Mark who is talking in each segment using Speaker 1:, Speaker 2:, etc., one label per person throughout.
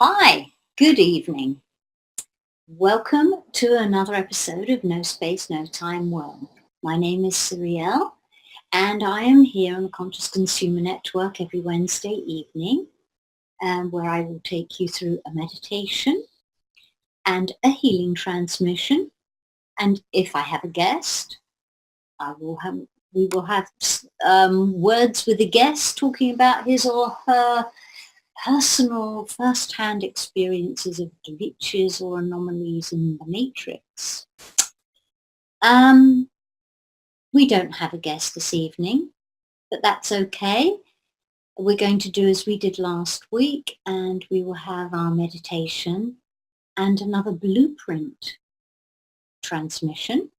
Speaker 1: Hi, good evening. Welcome to another episode of No Space, No Time World. My name is Cyrielle and I am here on the Conscious Consumer Network every Wednesday evening where I will take you through a meditation and a healing transmission. And if I have a guest, we will have words with the guest talking about his or her personal first-hand experiences of glitches or anomalies in the matrix. Um, we don't have a guest this evening, but that's okay. We're going to do as we did last week, and we will have our meditation and another blueprint transmission.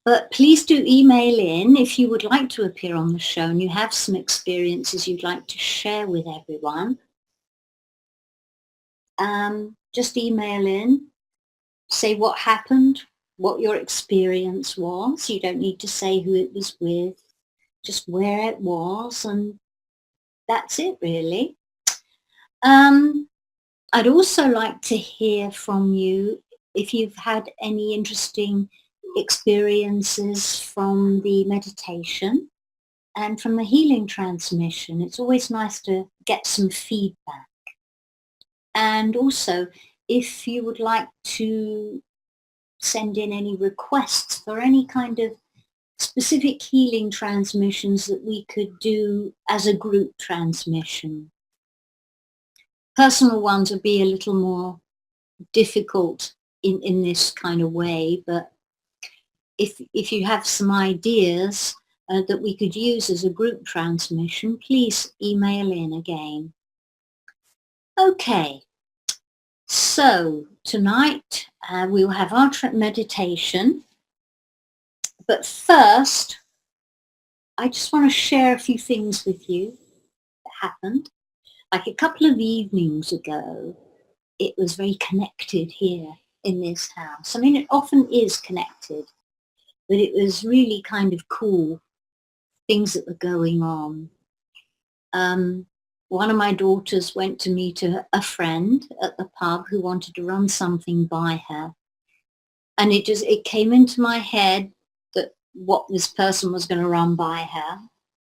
Speaker 1: But please do email in if you would like to appear on the show and you have some experiences you'd like to share with everyone. Just email in, say what happened, what your experience was. You don't need to say who it was with, just where it was, and that's it really. I'd also like to hear from you if you've had any interesting experiences from the meditation and from the healing transmission. It's always nice to get some feedback. And also, if you would like to send in any requests for any kind of specific healing transmissions that we could do as a group transmission. Personal ones would be a little more difficult in this kind of way, but if you have some ideas that we could use as a group transmission, please email in again. Okay, so tonight we will have our meditation, but first I just want to share a few things with you that happened. Like a couple of evenings ago, it was very connected here in this house. I mean, it often is connected, but it was really kind of cool, things that were going on. One of my daughters went to meet a friend at the pub who wanted to run something by her. And it came into my head that what this person was going to run by her.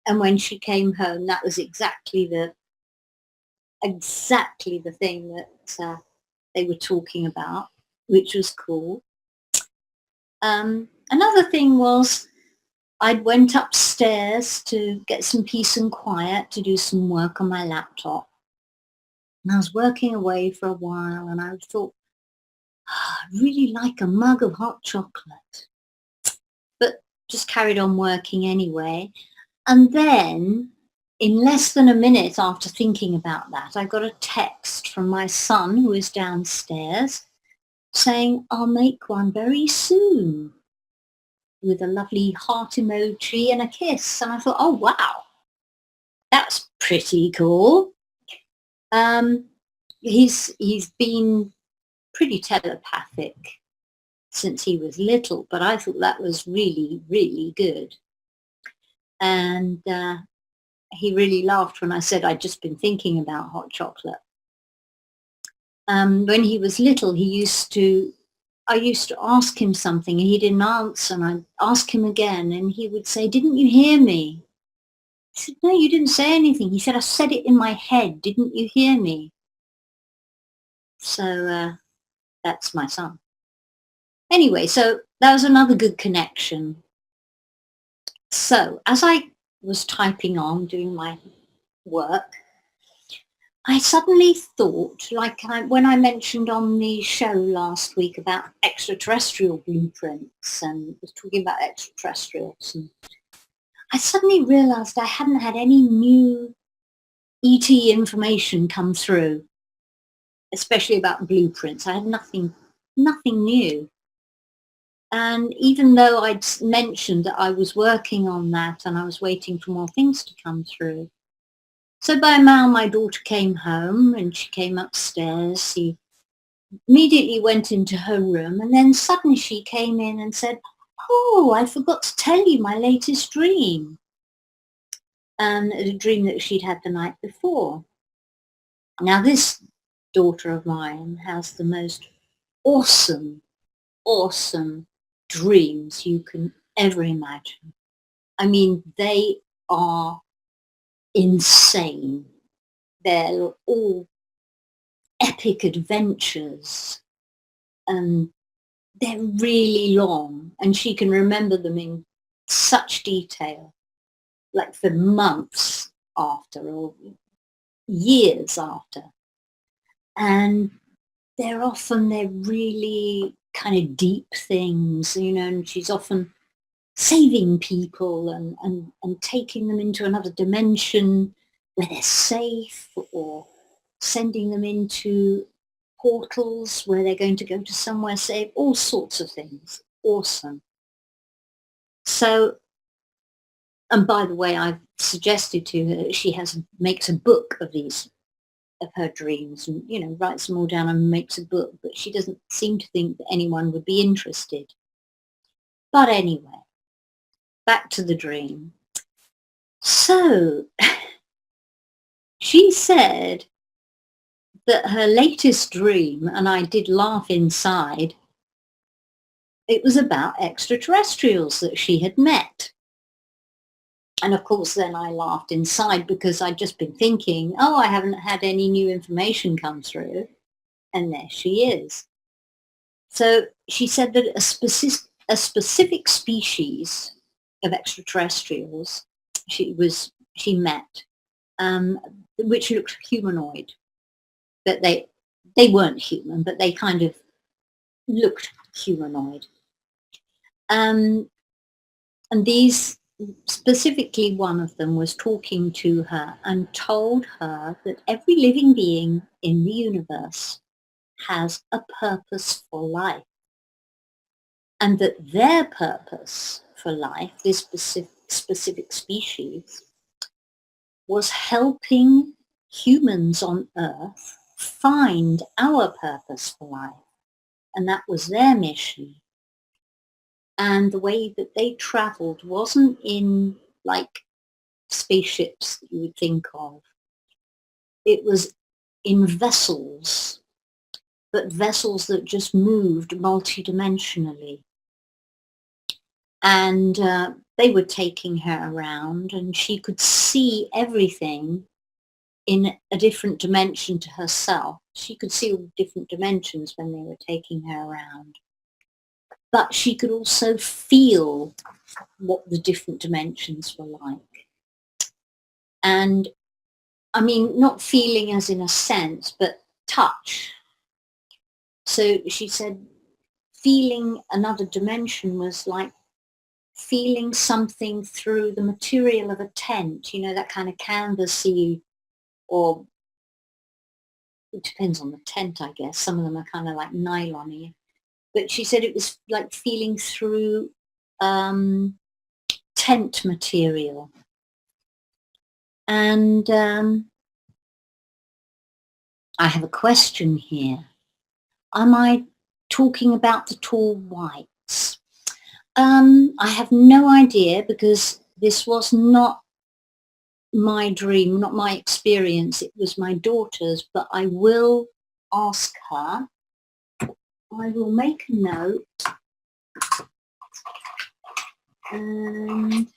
Speaker 1: And when she came home, that was exactly the thing that they were talking about, which was cool. Another thing was I went upstairs to get some peace and quiet to do some work on my laptop. And I was working away for a while and I thought, I'd really like a mug of hot chocolate. But just carried on working anyway. And then in less than a minute after thinking about that, I got a text from my son who is downstairs saying, I'll make one very soon, with a lovely heart emoji and a kiss. And I thought, oh, wow, that's pretty cool. He's been pretty telepathic since he was little, but I thought that was really, really good. And he really laughed when I said I'd just been thinking about hot chocolate. When he was little, I used to ask him something and he didn't answer, and I'd ask him again and he would say, didn't you hear me? I said, no, you didn't say anything. He said, I said it in my head. Didn't you hear me? So that's my son. Anyway, so that was another good connection. So as I was typing on, doing my work, I suddenly thought, when I mentioned on the show last week about extraterrestrial blueprints and was talking about extraterrestrials, and I suddenly realized I hadn't had any new ET information come through, especially about blueprints. I had nothing new. And even though I'd mentioned that I was working on that and I was waiting for more things to come through, so by now my daughter came home and she came upstairs. She immediately went into her room and then suddenly she came in and said, oh, I forgot to tell you my latest dream. And a dream that she'd had the night before. Now this daughter of mine has the most awesome, awesome dreams you can ever imagine. I mean, they are insane. They're all epic adventures, and they're really long, and she can remember them in such detail, like for months after or years after. And they're really kind of deep things, and she's often saving people and taking them into another dimension where they're safe, or sending them into portals where they're going to go to somewhere safe, all sorts of things. Awesome. So, and by the way, I've suggested to her that she makes a book of these, of her dreams, and writes them all down and makes a book, but she doesn't seem to think that anyone would be interested. But anyway, back to the dream. So she said that her latest dream, and I did laugh inside, it was about extraterrestrials that she had met. And of course, then I laughed inside because I'd just been thinking, oh, I haven't had any new information come through. And there she is. So she said that a specific species of extraterrestrials she met, which looked humanoid, but they weren't human, but they kind of looked humanoid. And these, specifically one of them, was talking to her and told her that every living being in the universe has a purpose for life, and that their purpose for life, this specific species, was helping humans on Earth find our purpose for life. And that was their mission. And the way that they traveled wasn't in like spaceships that you would think of. It was in vessels, but vessels that just moved multidimensionally. And they were taking her around, and she could see everything in a different dimension to herself. She could see all different dimensions when they were taking her around. But she could also feel what the different dimensions were like. And I mean, not feeling as in a sense, but touch. So she said feeling another dimension was like feeling something through the material of a tent, that kind of canvasy, or it depends on the tent, I guess. Some of them are kind of like nylon-y. But she said it was like feeling through tent material. And I have a question here. Am I talking about the tall whites? I have no idea, because this was not my dream, not my experience. It was my daughter's, but I will ask her. I will make a note, and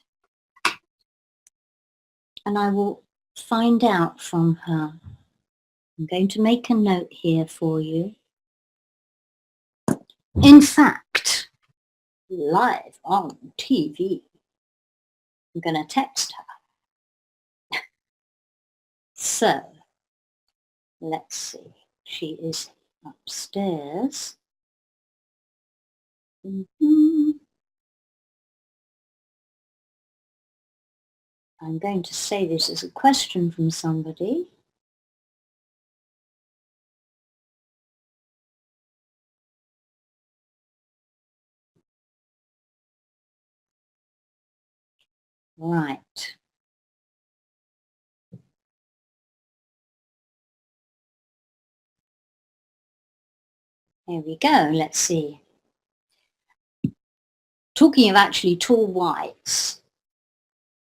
Speaker 1: I will find out from her. I'm going to make a note here for you. In fact, live on TV, I'm going to text her. So, let's see. She is upstairs. I'm going to say this as a question from somebody. Right. Here we go. Let's see. Talking of actually tall whites,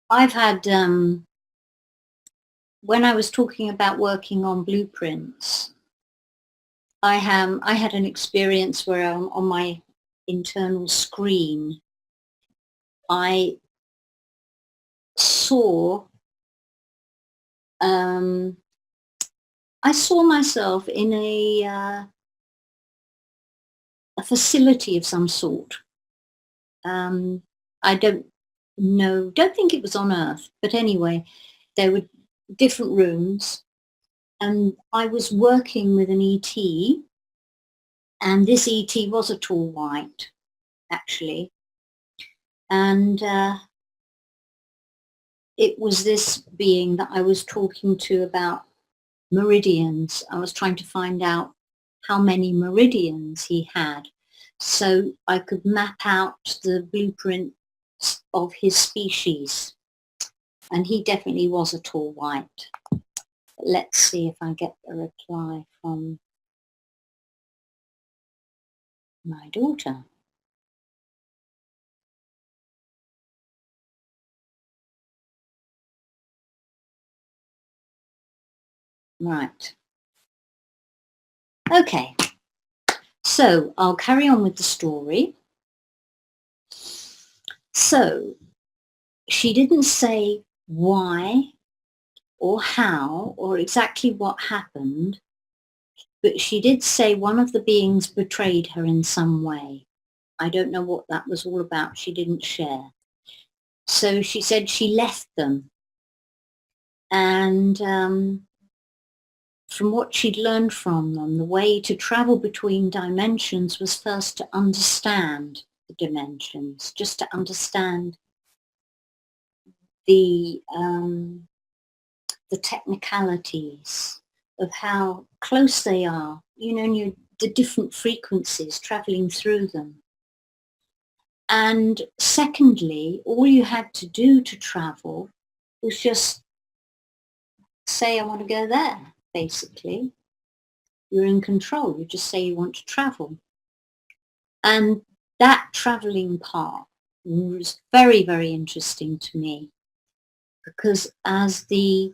Speaker 1: I've had, when I was talking about working on blueprints, I had an experience where on my internal screen, I saw um, I saw myself in a facility of some sort. Um, I don't think it was on Earth, but anyway, there were different rooms, and I was working with an ET, and this ET was a tall white, actually, and it was this being that I was talking to about meridians. I was trying to find out how many meridians he had so I could map out the blueprint of his species. And he definitely was a tall white. Let's see if I get a reply from my daughter. Right. Okay. So I'll carry on with the story. So she didn't say why or how or exactly what happened, but she did say one of the beings betrayed her in some way. I don't know what that was all about. She didn't share. So she said she left them. And from what she'd learned from them, the way to travel between dimensions was first to understand the dimensions, just to understand the technicalities of how close they are, you know, and the different frequencies traveling through them. And secondly, all you had to do to travel was just say, I want to go there, basically. You're in control. You just say you want to travel. And that traveling part was very, very interesting to me because as the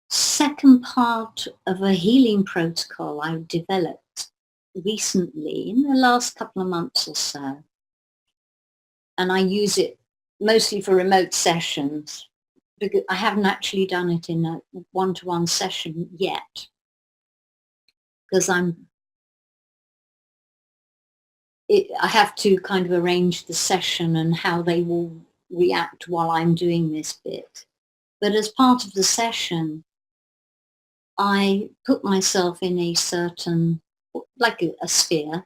Speaker 1: second part of a healing protocol I developed recently in the last couple of months or so, and I use it mostly for remote sessions because I haven't actually done it in a one-to-one session yet because I have to kind of arrange the session and how they will react while I'm doing this bit. But as part of the session, I put myself in a certain, like a sphere,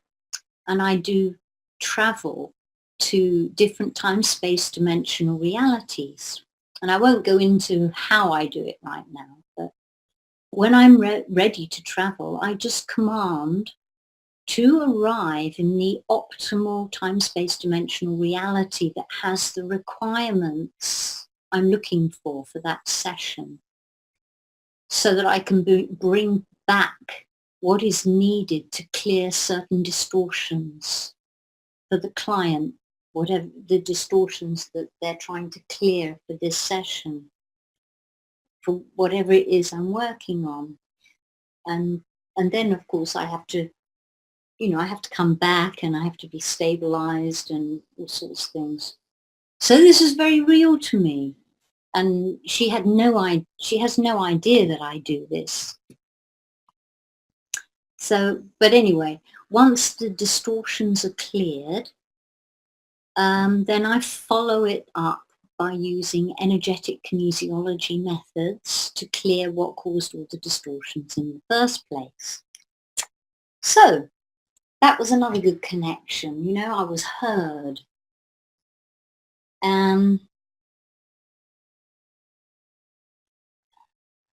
Speaker 1: and I do travel to different time, space, dimensional realities. And I won't go into how I do it right now, but when I'm ready to travel, I just command to arrive in the optimal time, space, dimensional reality that has the requirements I'm looking for that session so that I can bring back what is needed to clear certain distortions for the client, whatever the distortions that they're trying to clear for this session, for whatever it is I'm working on. And then of course I have to, you know, I have to come back and I have to be stabilized and all sorts of things. So this is very real to me. And she has no idea that I do this. So, but anyway, once the distortions are cleared, then I follow it up by using energetic kinesiology methods to clear what caused all the distortions in the first place. So that was another good connection. You know, I was heard.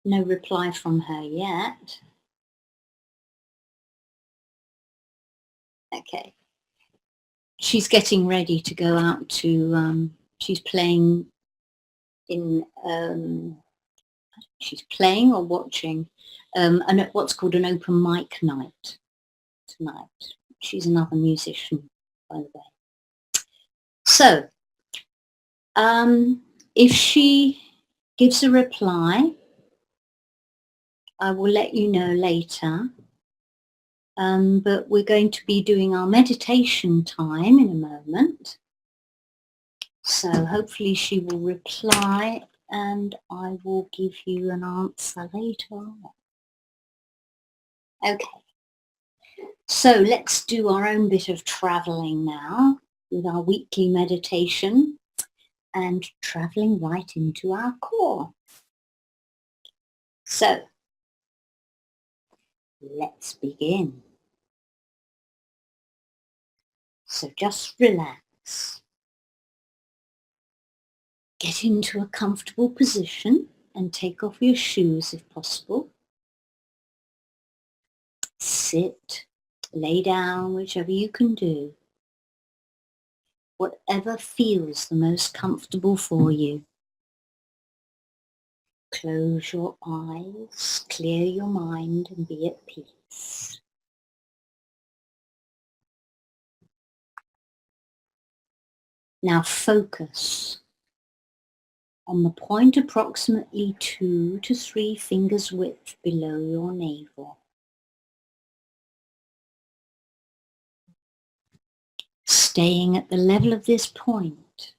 Speaker 1: No reply from her yet. Okay. She's getting ready to go out to, she's playing in, she's playing or watching what's called an open mic night tonight. She's another musician, by the way. So, if she gives a reply, I will let you know later. but we're going to be doing our meditation time in a moment. So hopefully she will reply and I will give you an answer later on. Okay, so let's do our own bit of travelling now with our weekly meditation and travelling right into our core. So let's begin. So just relax. Get into a comfortable position and take off your shoes if possible. Sit, lay down, whichever you can do. Whatever feels the most comfortable for you. Close your eyes, clear your mind and be at peace. Now focus on the point approximately 2 to 3 fingers width below your navel. Staying at the level of this point,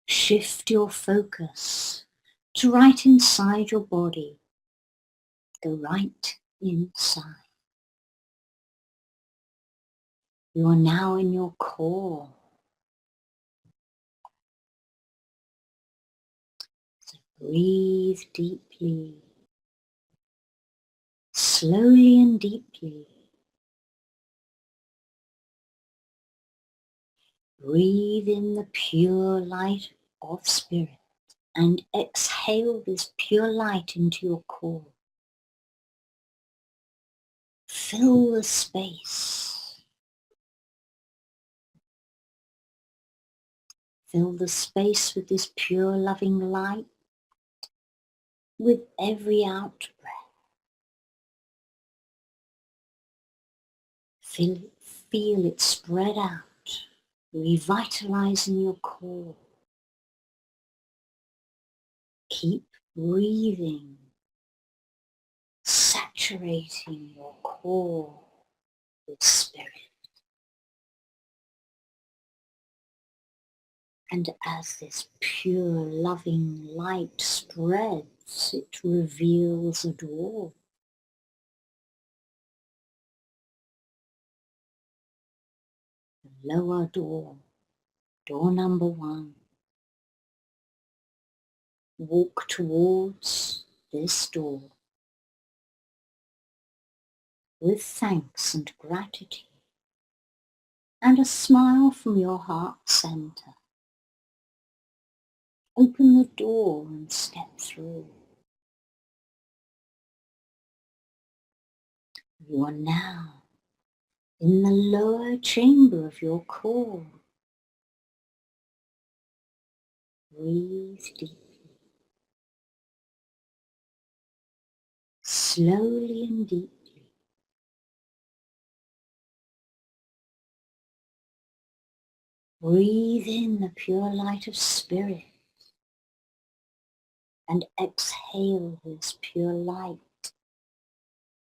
Speaker 1: shift your focus to right inside your body. Go right inside. You are now in your core. So breathe deeply, slowly and deeply. Breathe in the pure light of spirit and exhale this pure light into your core. Fill the space. Fill the space with this pure loving light with every out breath. Feel it spread out, revitalizing your core. Keep breathing, saturating your core with spirit. And as this pure loving light spreads, it reveals a door. The lower door, door number 1. Walk towards this door with thanks and gratitude and a smile from your heart center. Open the door and step through. You are now in the lower chamber of your core. Breathe deeply. Slowly and deeply. Breathe in the pure light of spirit and exhale this pure light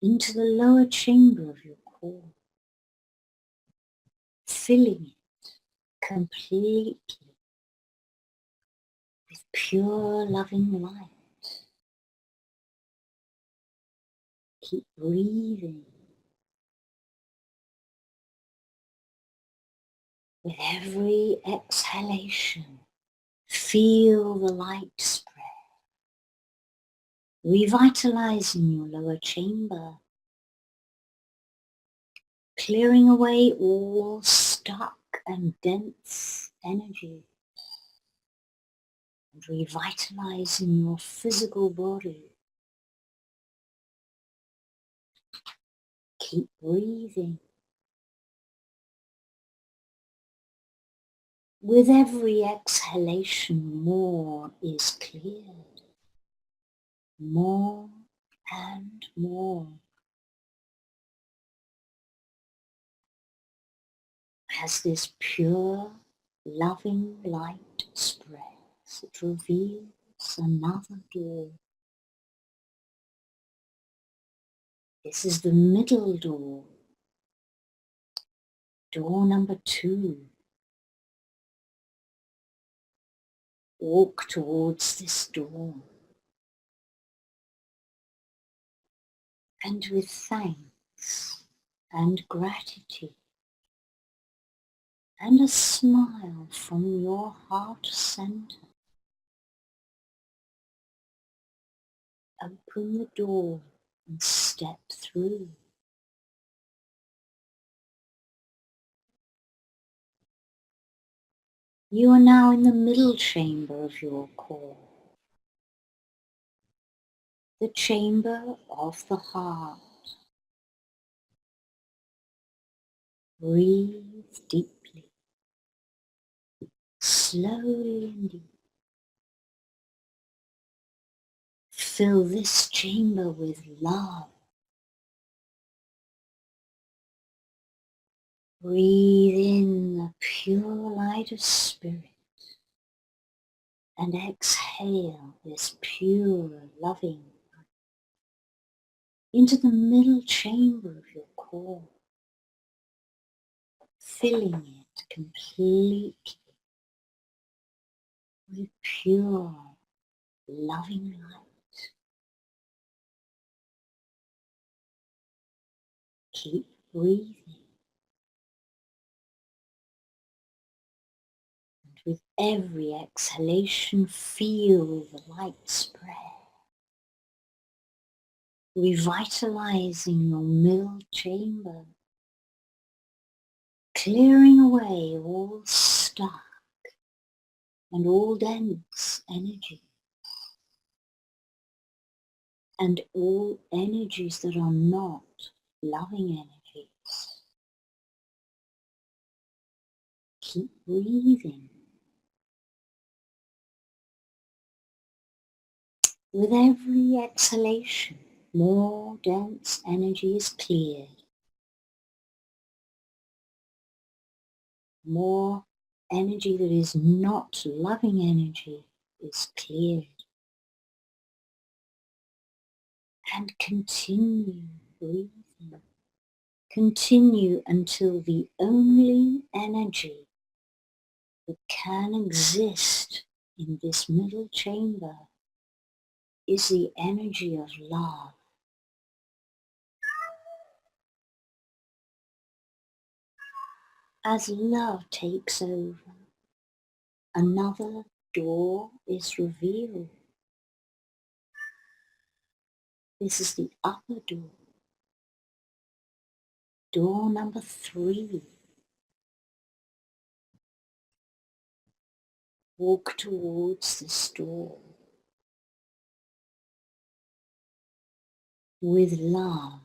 Speaker 1: into the lower chamber of your core, filling it completely with pure loving light. Keep breathing. With every exhalation, feel the light spread, revitalizing your lower chamber, clearing away all stuck and dense energy, and revitalizing your physical body. Keep breathing. With every exhalation, more is cleared. More and more. As this pure, loving light spreads, it reveals another door. This is the middle door. Door number 2. Walk towards this door. And with thanks and gratitude and a smile from your heart center, open the door and step through. You are now in the middle chamber of your core, the chamber of the heart. Breathe deeply, slowly and deeply. Fill this chamber with love. Breathe in the pure light of spirit and exhale this pure, loving light into the middle chamber of your core, filling it completely with pure, loving light. Keep breathing. And with every exhalation, feel the light spread, revitalizing your middle chamber, clearing away all stuck and all dense energy, and all energies that are not loving energies. Keep breathing. With every exhalation, more dense energy is cleared. More energy that is not loving energy is cleared. And continue breathing. Continue until the only energy that can exist in this middle chamber is the energy of love. As love takes over, another door is revealed. This is the upper door. Door number 3. Walk towards this door with love,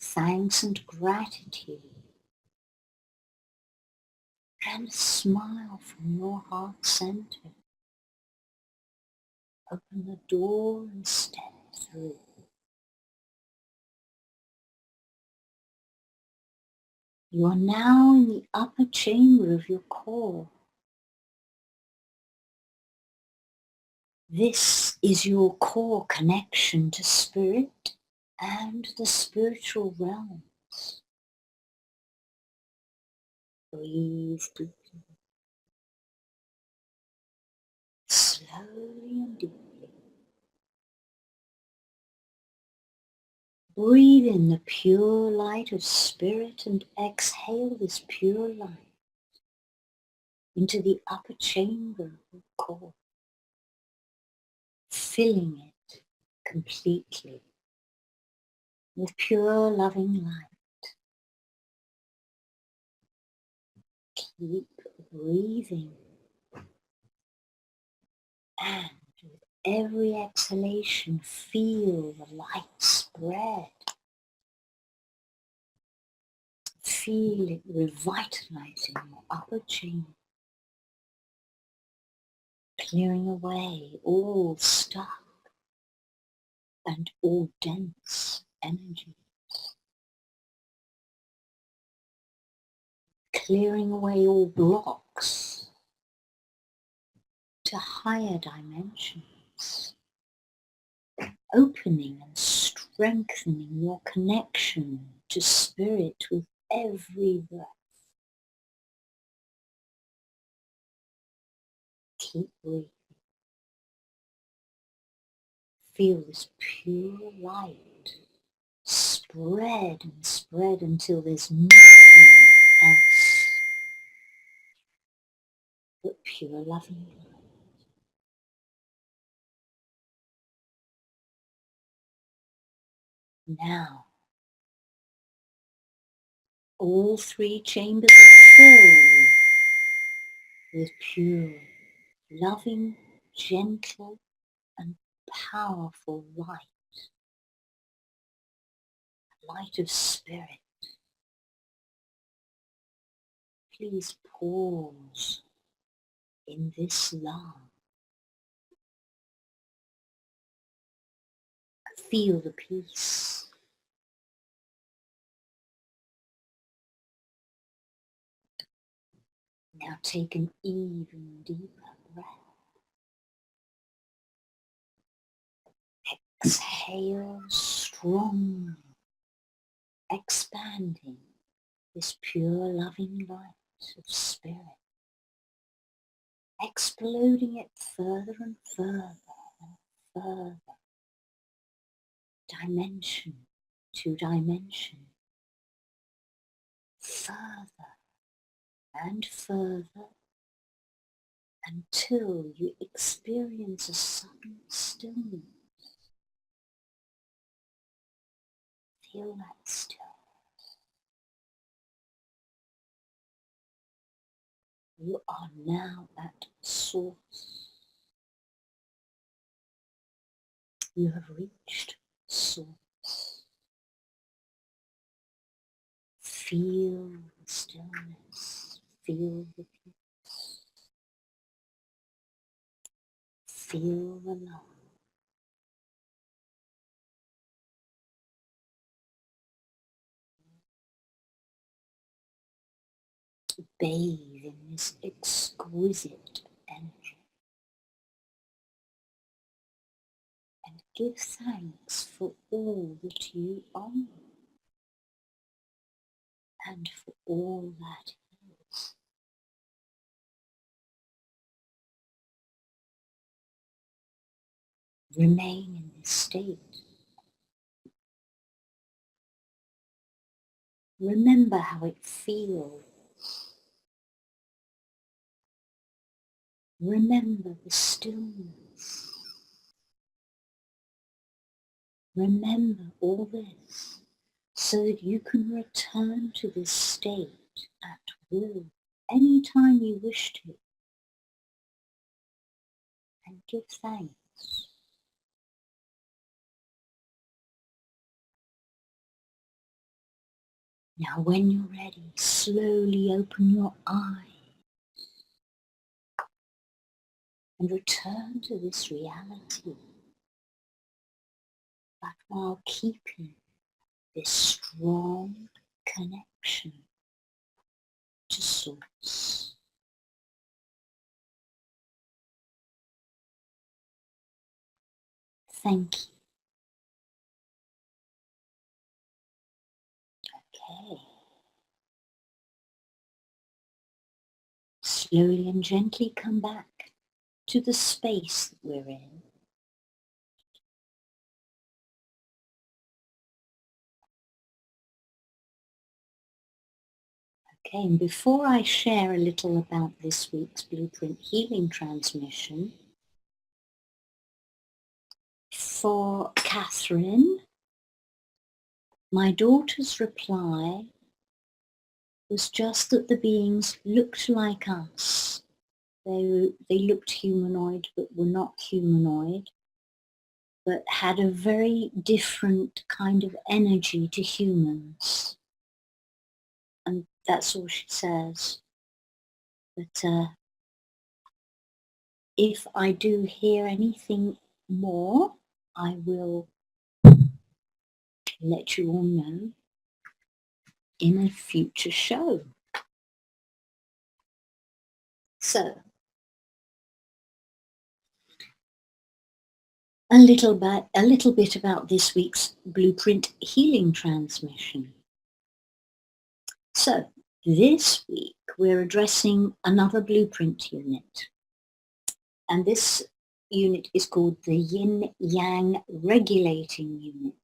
Speaker 1: thanks and gratitude, and a smile from your heart center. Open the door and step through. You are now in the upper chamber of your core. This is your core connection to spirit and the spiritual realms. Breathe deeply, slowly and deeply. Breathe in the pure light of spirit and exhale this pure light into the upper chamber of your core, filling it completely with pure loving light. Keep breathing, and with every exhalation, feel the light spread. Feel it revitalizing your upper chamber, clearing away all stuck and all dense energies, clearing away all blocks to higher dimensions, opening and strengthening your connection to spirit with every breath. Keep breathing. Feel this pure light spread and spread until there's nothing else but pure loving light. Now, all three chambers are filled with pure, loving, gentle, and powerful light. Light of spirit. Please pause in this love. Feel the peace. Now take an even deeper breath. Exhale strongly, expanding this pure loving light of spirit, exploding it further and further and further, dimension to dimension, further and further, until you experience a sudden stillness. Feel that stillness. You are now at source. You have reached source. Feel the stillness. Feel the peace. Feel the love. Bathe in this exquisite energy. And give thanks for all that you are and for all that is. Remain in this state. Remember how it feels. Remember the stillness. Remember all this so that you can return to this state at will anytime you wish to, and give thanks. Now when you're ready, slowly open your eyes and return to this reality, but while keeping this strong connection to Source. Thank you. Okay. Slowly and gently come back to the space that we're in. Okay, and before I share a little about this week's Blueprint Healing transmission, for Catherine, my daughter's reply was just that the beings looked like us. They looked humanoid but were not humanoid, but had a very different kind of energy to humans. And that's all she says. But if I do hear anything more, I will let you all know in a future show. So, a little bit about this week's Blueprint Healing Transmission. So this week we're addressing another blueprint unit, and this unit is called the Yin Yang Regulating Unit.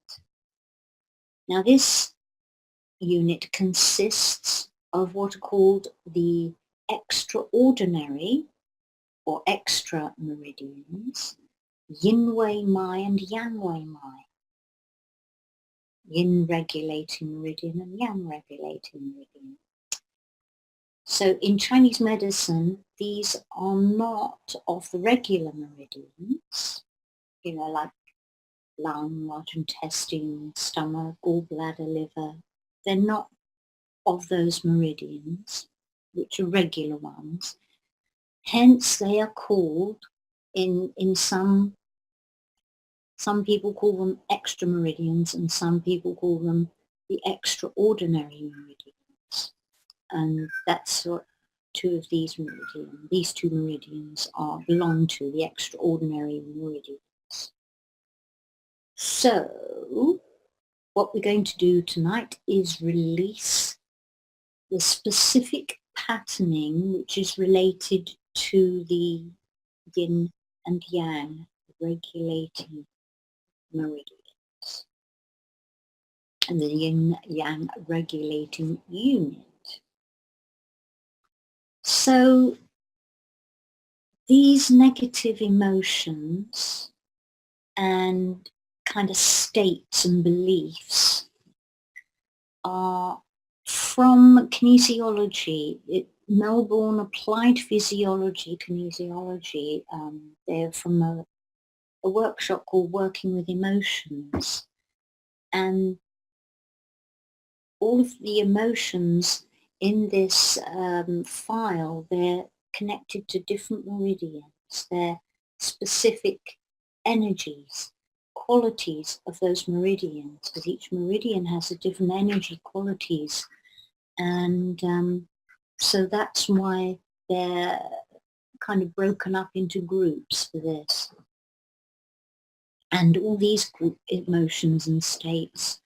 Speaker 1: Now this unit consists of what are called the extraordinary or extra meridians, Yin Wei Mai and Yang Wei Mai. Yin regulating meridian and Yang regulating meridian. So in Chinese medicine, these are not of the regular meridians, like lung, large intestine, stomach, gallbladder, liver. They're not of those meridians, which are regular ones. Hence, they are called, in some people call them extra meridians, and some people call them the extraordinary meridians. And that's what these two meridians belong to, the extraordinary meridians. So what we're going to do tonight is release the specific patterning which is related to the Yin and Yang regulating meridians and the Yin Yang regulating unit. So these negative emotions and kind of states and beliefs are from kinesiology, Melbourne Applied Physiology, Kinesiology. They're from a workshop called Working with Emotions. And all of the emotions in this file, they're connected to different meridians. They're specific energies, qualities of those meridians, because each meridian has a different energy qualities. And so that's why they're kind of broken up into groups for this. And all these group emotions and states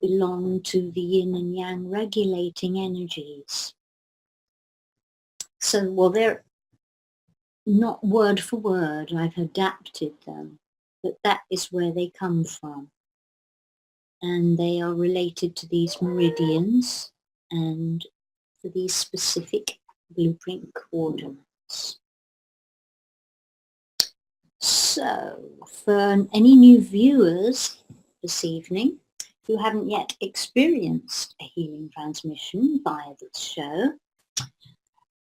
Speaker 1: belong to the Yin and Yang regulating energies. So, well, they're not word for word, I've adapted them, but that is where they come from. And they are related to these meridians and for these specific blueprint coordinates. So, for any new viewers this evening who haven't yet experienced a healing transmission via this show,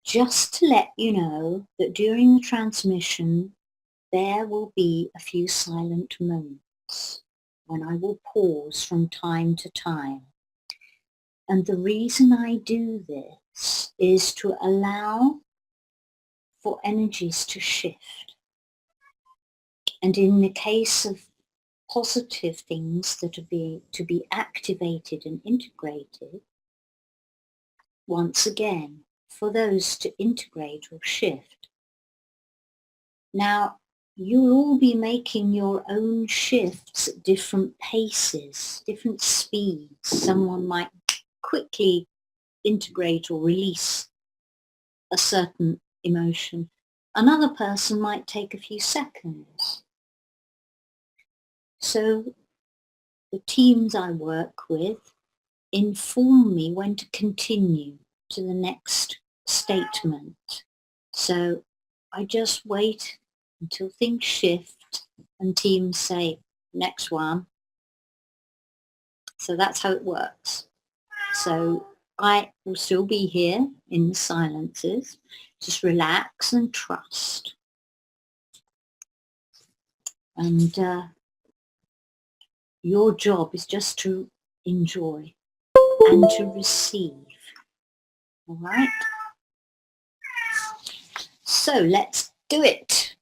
Speaker 1: just to let you know that during the transmission there will be a few silent moments when I will pause from time to time. And the reason I do this is to allow for energies to shift. And in the case of positive things that are to be activated and integrated, once again, for those to integrate or shift. Now, you'll all be making your own shifts at different paces, different speeds. Someone might quickly integrate or release a certain emotion. Another person might take a few seconds. So the teams I work with inform me when to continue to the next statement. So I just wait until things shift and teams say, next one. So that's how it works. So I will still be here in the silences. Just relax and trust. And your job is just to enjoy and to receive. All right? So let's do it.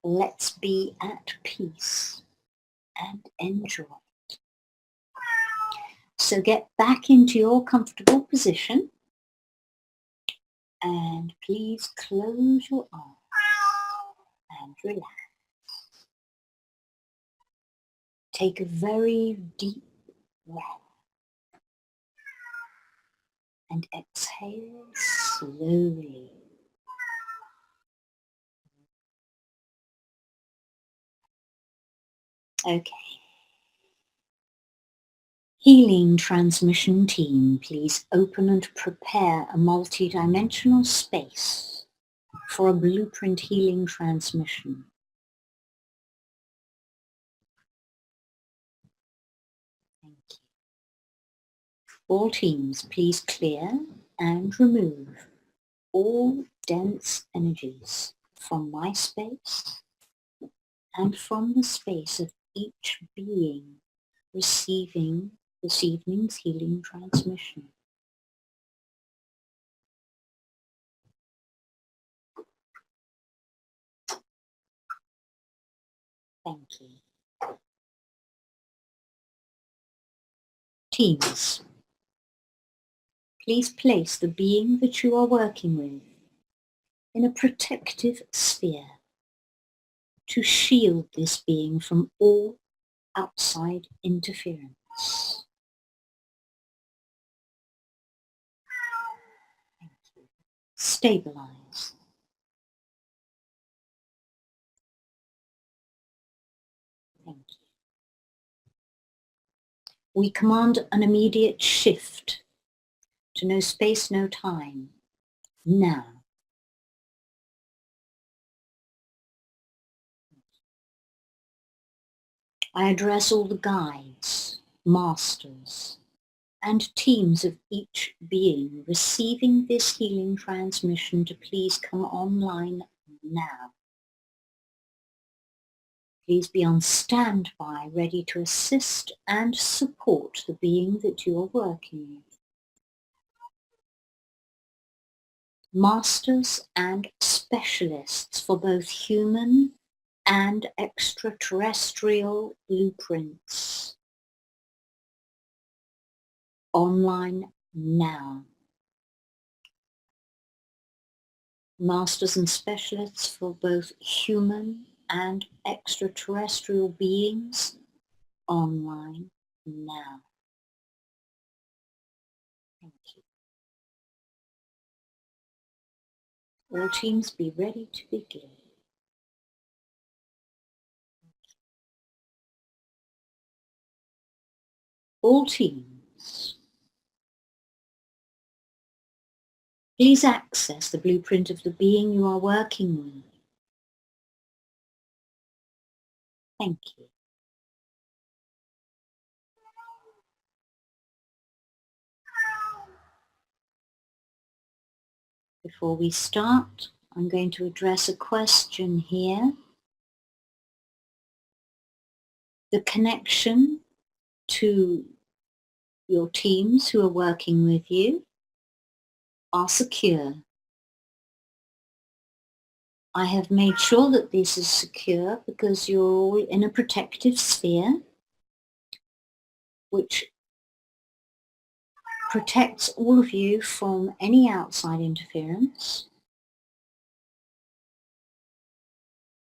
Speaker 1: Let's be at peace and enjoy. So get back into your comfortable position and please close your eyes and relax. Take a very deep breath and exhale slowly. Okay. Healing transmission team, please open and prepare a multi-dimensional space for a blueprint healing transmission. Thank you. All teams, please clear and remove all dense energies from my space and from the space of each being receiving this evening's healing transmission. Thank you. Teams, please place the being that you are working with in a protective sphere to shield this being from all outside interference. Thank you. Stabilize. Thank you. We command an immediate shift to no space, no time, now. I address all the guides, masters, and teams of each being receiving this healing transmission to please come online now. Please be on standby, ready to assist and support the being that you are working with. Masters and specialists for both human and extraterrestrial blueprints. Online now. Masters and specialists for both human and extraterrestrial beings. Online now. Thank you. All teams be ready to begin. All teams, please access the blueprint of the being you are working with. Thank you. Before we start, I'm going to address a question here. The connection to your teams who are working with you are secure. I have made sure that this is secure because you're all in a protective sphere which protects all of you from any outside interference.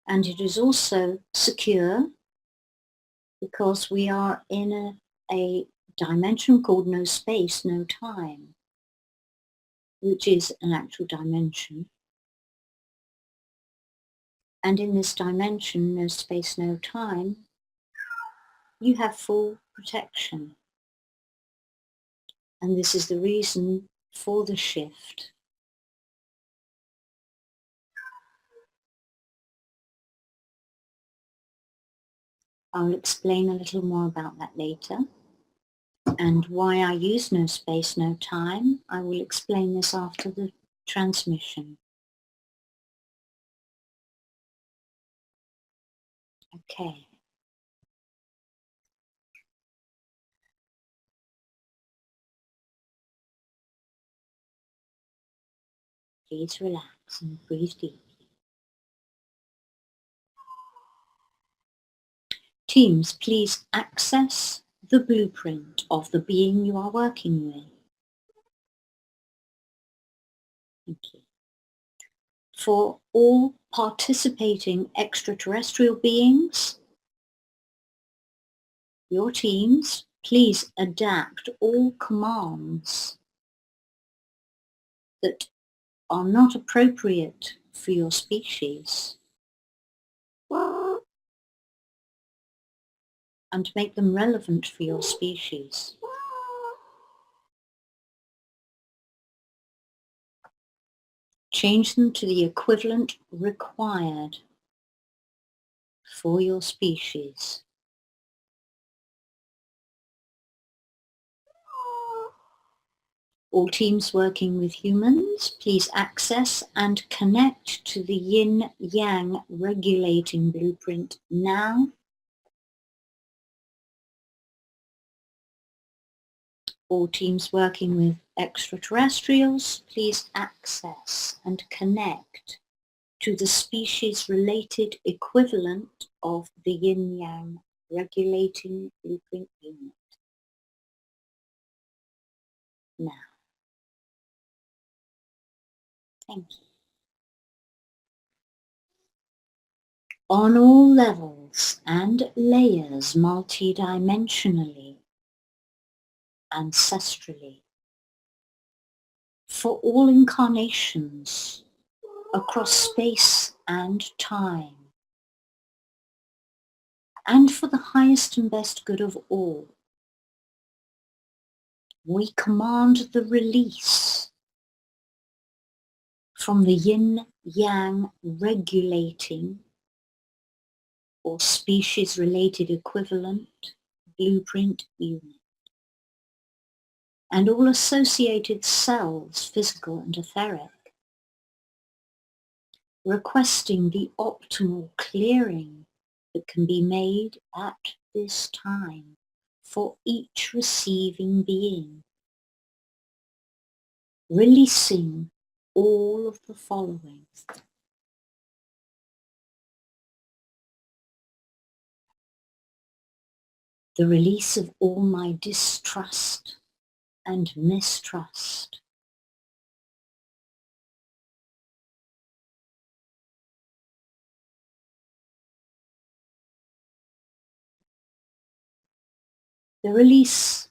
Speaker 1: And it is also secure because we are in a dimension called no space, no time, which is an actual dimension. And in this dimension, no space, no time, you have full protection. And this is the reason for the shift. I'll explain a little more about that later. And why I use no space, no time, I will explain this after the transmission. Okay. Please relax and breathe deeply. Teams, please access the blueprint of the being you are working with. Thank you. For all participating extraterrestrial beings, your teams, please adapt all commands that are not appropriate for your species and make them relevant for your species. Change them to the equivalent required for your species. All teams working with humans, please access and connect to the yin-yang regulating blueprint now. All teams working with extraterrestrials, please access and connect to the species-related equivalent of the yin-yang regulating blueprint unit now. Thank you. On all levels and layers, multidimensionally, ancestrally, for all incarnations across space and time, and for the highest and best good of all, we command the release from the yin-yang regulating or species-related equivalent blueprint unit, and all associated cells, physical and etheric, requesting the optimal clearing that can be made at this time for each receiving being, releasing all of the following. The release of all my distrust and mistrust. The release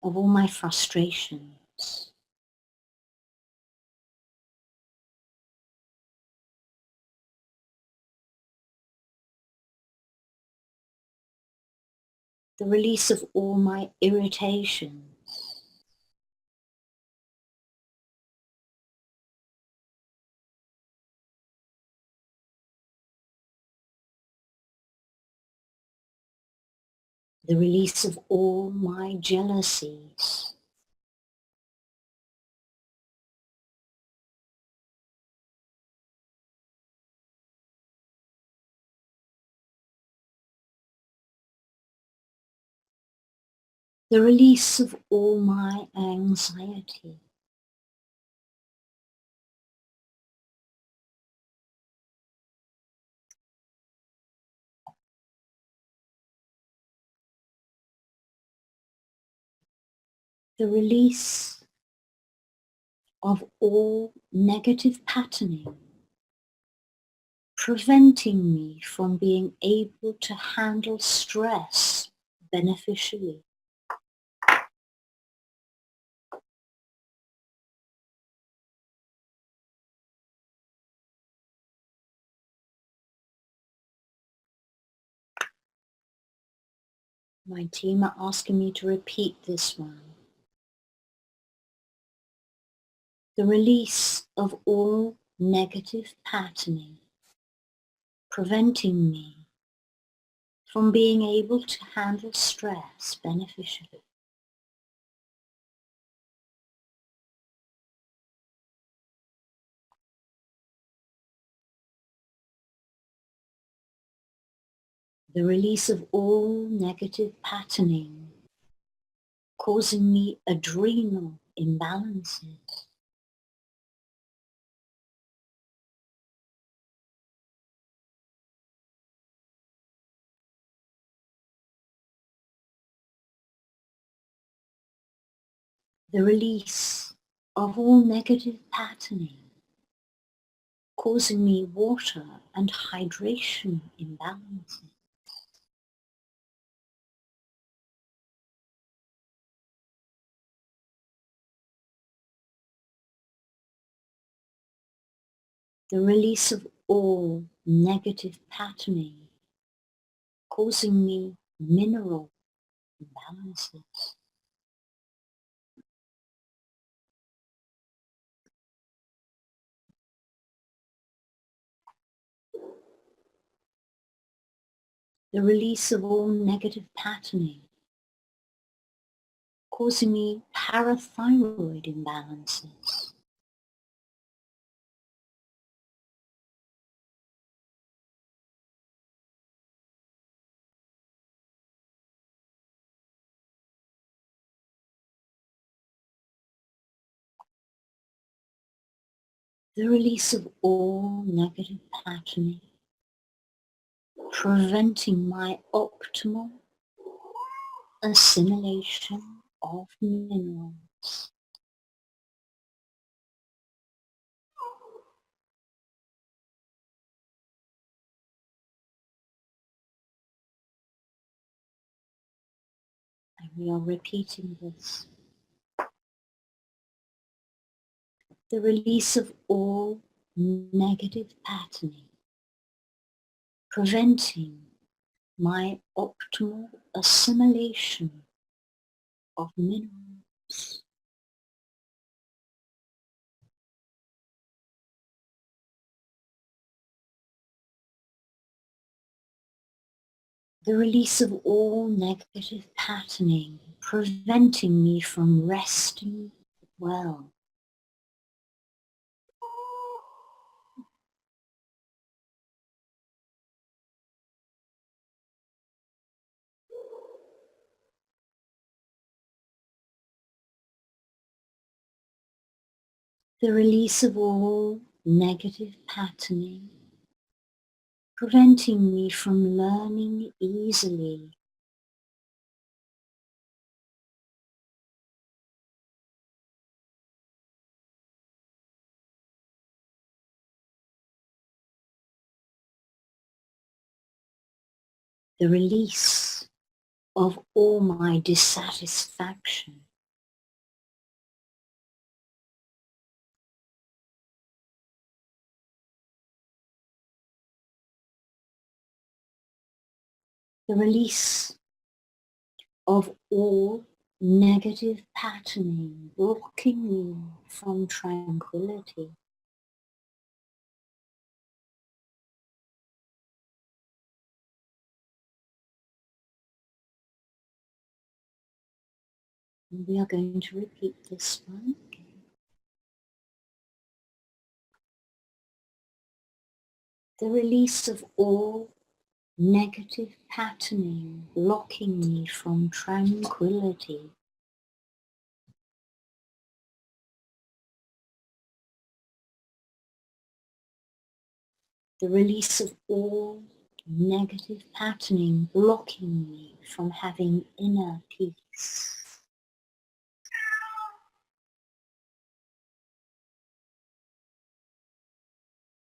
Speaker 1: of all my frustrations. The release of all my irritations. The release of all my jealousies. The release of all my anxiety. The release of all negative patterning, preventing me from being able to handle stress beneficially. My team are asking me to repeat this one. The release of all negative patterning, preventing me from being able to handle stress beneficially. The release of all negative patterning, causing me adrenal imbalances. The release of all negative patterning, causing me water and hydration imbalances. The release of all negative patterning, causing me mineral imbalances. The release of all negative patterning, causing me parathyroid imbalances. The release of all negative patterning, preventing my optimal assimilation of minerals. And we are repeating this. The release of all negative patterning, preventing my optimal assimilation of minerals. The release of all negative patterning, preventing me from resting well. The release of all negative patterning, preventing me from learning easily. The release of all my dissatisfaction. The release of all negative patterning, blocking me from tranquility. And we are going to repeat this one. The release of all negative patterning, blocking me from tranquility. The release of all negative patterning, blocking me from having inner peace.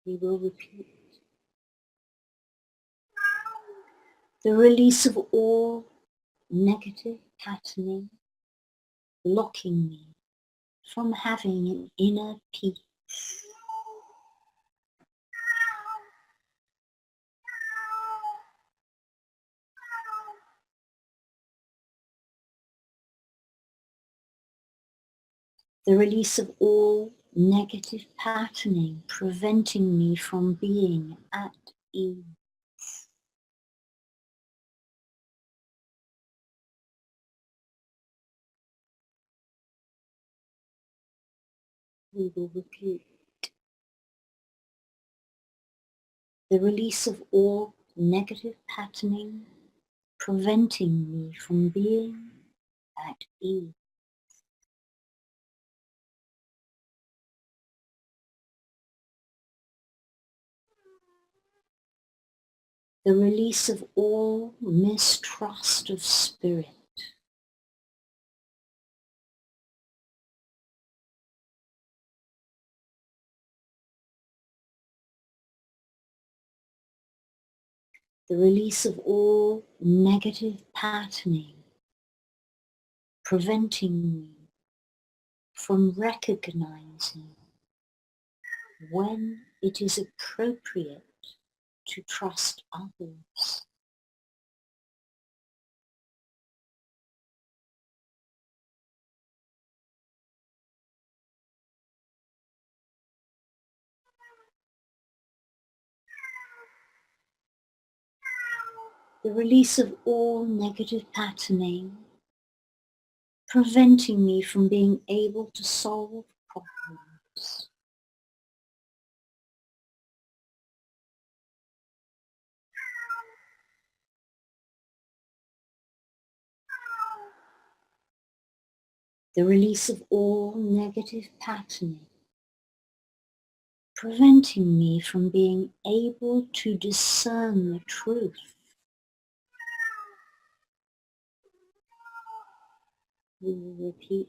Speaker 1: We will repeat. The release of all negative patterning, blocking me from having an inner peace. The release of all negative patterning, preventing me from being at ease. We will repeat. The release of all negative patterning, preventing me from being at ease. The release of all mistrust of spirit. the release of all negative patterning, preventing me from recognizing when it is appropriate to trust others. The release of all negative patterning, preventing me from being able to solve problems. The release of all negative patterning, preventing me from being able to discern the truth. We will repeat.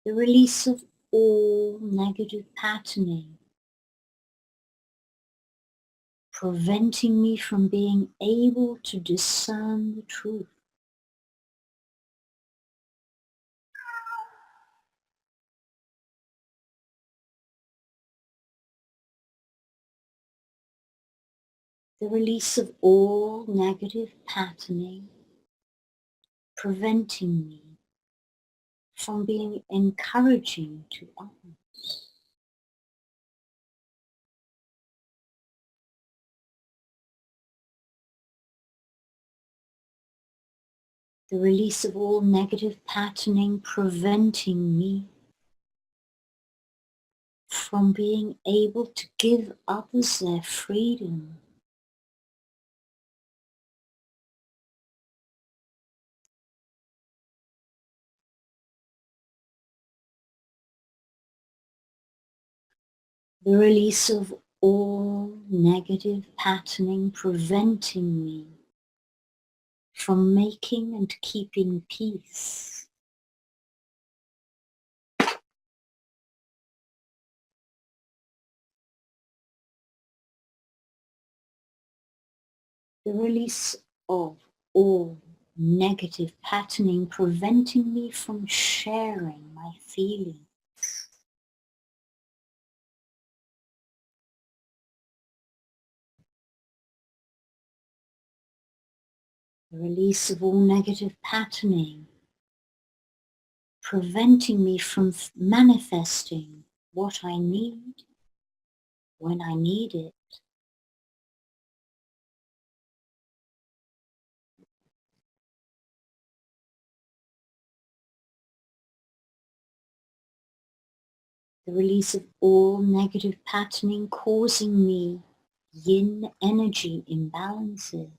Speaker 1: The release of all negative patterning, preventing me from being able to discern the truth. The release of all negative patterning, preventing me from being encouraging to others. The release of all negative patterning, preventing me from being able to give others their freedom. The release of all negative patterning, preventing me from making and keeping peace. The release of all negative patterning, preventing me from sharing my feelings. The release of all negative patterning, preventing me from manifesting what I need when I need it. The release of all negative patterning, causing me yin energy imbalances.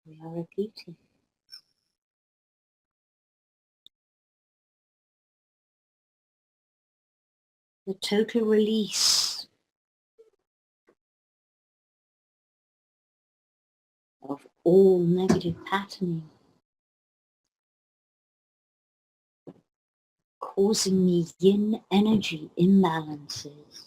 Speaker 1: We are repeating. The total release of all negative patterning, causing me yin energy imbalances.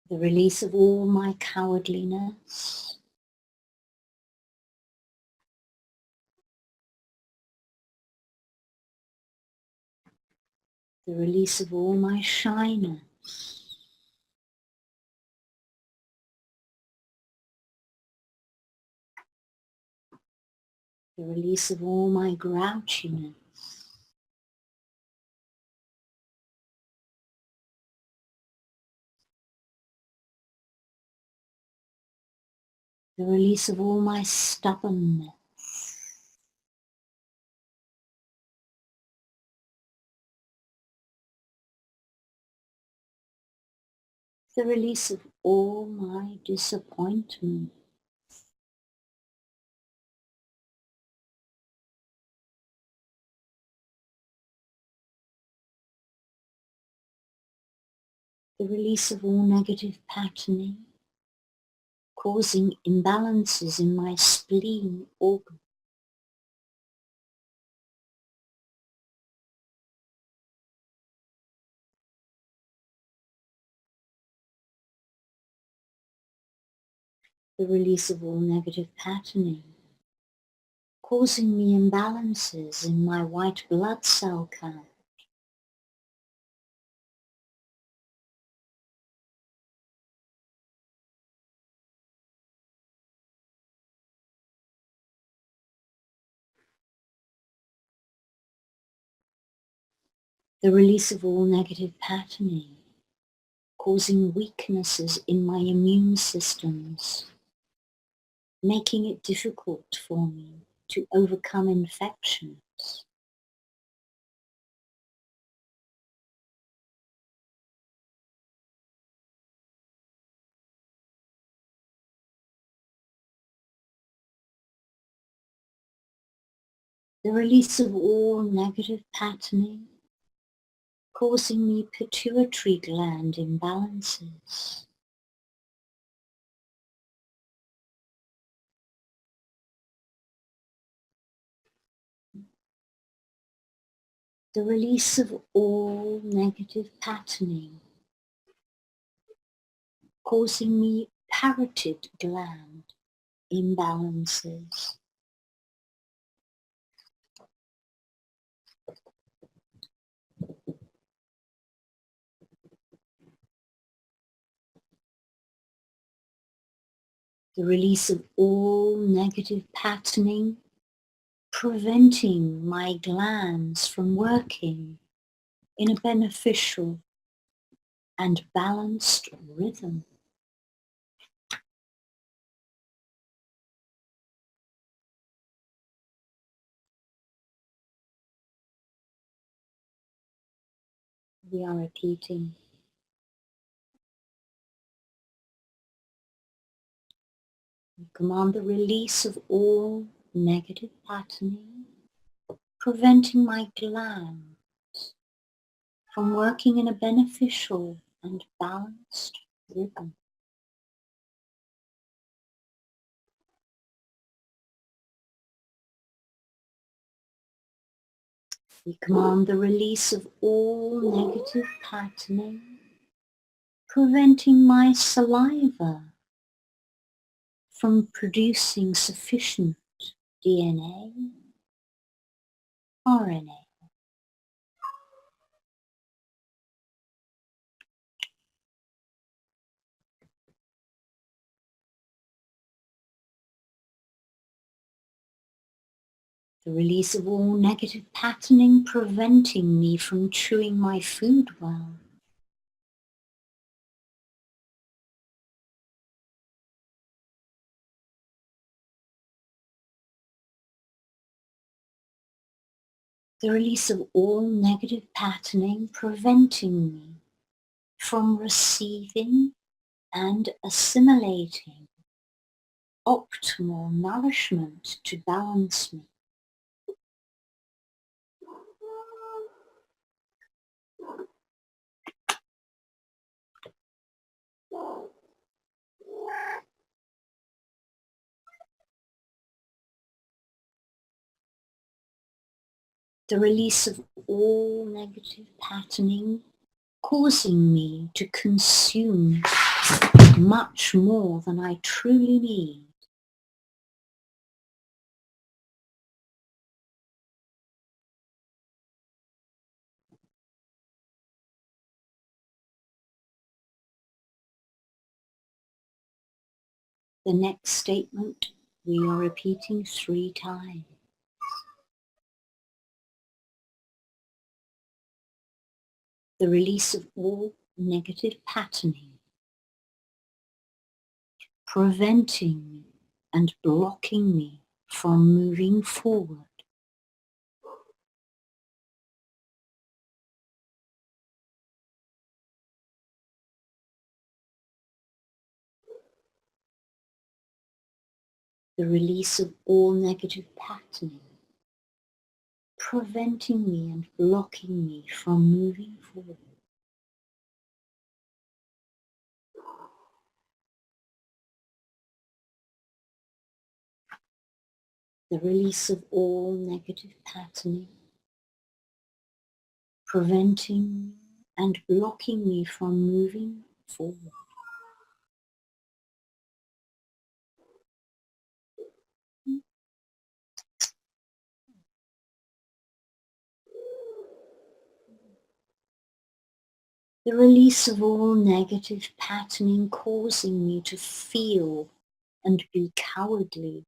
Speaker 1: The release of all my cowardliness. The release of all my shyness. The release of all my grouchiness. The release of all my stubbornness. The release of all my disappointment. the release of all negative patterning, causing imbalances in my spleen organ. The release of all negative patterning, causing me imbalances in my white blood cell count. The release of all negative patterning, causing weaknesses in my immune systems, making it difficult for me to overcome infections. The release of all negative patterning, causing me pituitary gland imbalances. The release of all negative patterning, causing me parotid gland imbalances. The release of all negative patterning, preventing my glands from working in a beneficial and balanced rhythm. We are repeating. We command the release of all negative patterning, preventing my glands from working in a beneficial and balanced rhythm. We command the release of all negative patterning, preventing my saliva from producing sufficient DNA, RNA. The release of all negative patterning, preventing me from chewing my food well. The release of all negative patterning, preventing me from receiving and assimilating optimal nourishment to balance me. The release of all negative patterning, causing me to consume much more than I truly need. The next statement we are repeating 3 times. The release of all negative patterning, preventing and blocking me from moving forward. The release of all negative patterning, preventing me and blocking me from moving forward. the release of all negative patterning, preventing and blocking me from moving forward. The release of all negative patterning causing me to feel and be cowardly.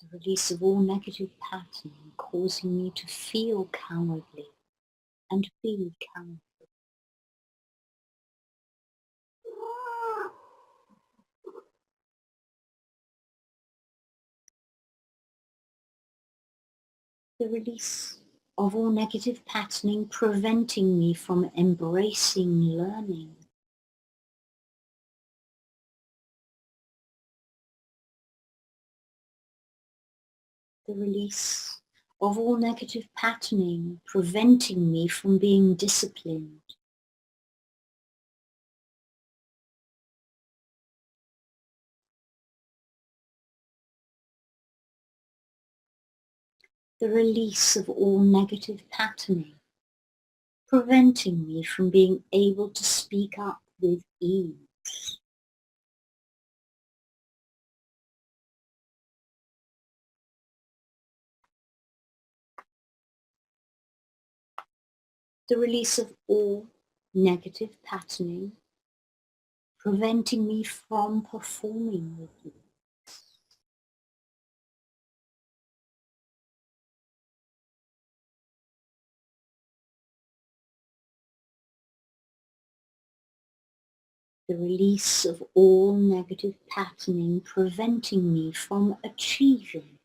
Speaker 1: The release of all negative patterning causing me to feel cowardly and be cowardly. The release of all negative patterning preventing me from embracing learning. The release of all negative patterning preventing me from being disciplined. The release of all negative patterning preventing me from being able to speak up with ease. The release of all negative patterning preventing me from performing with you. The release of all negative patterning preventing me from achieving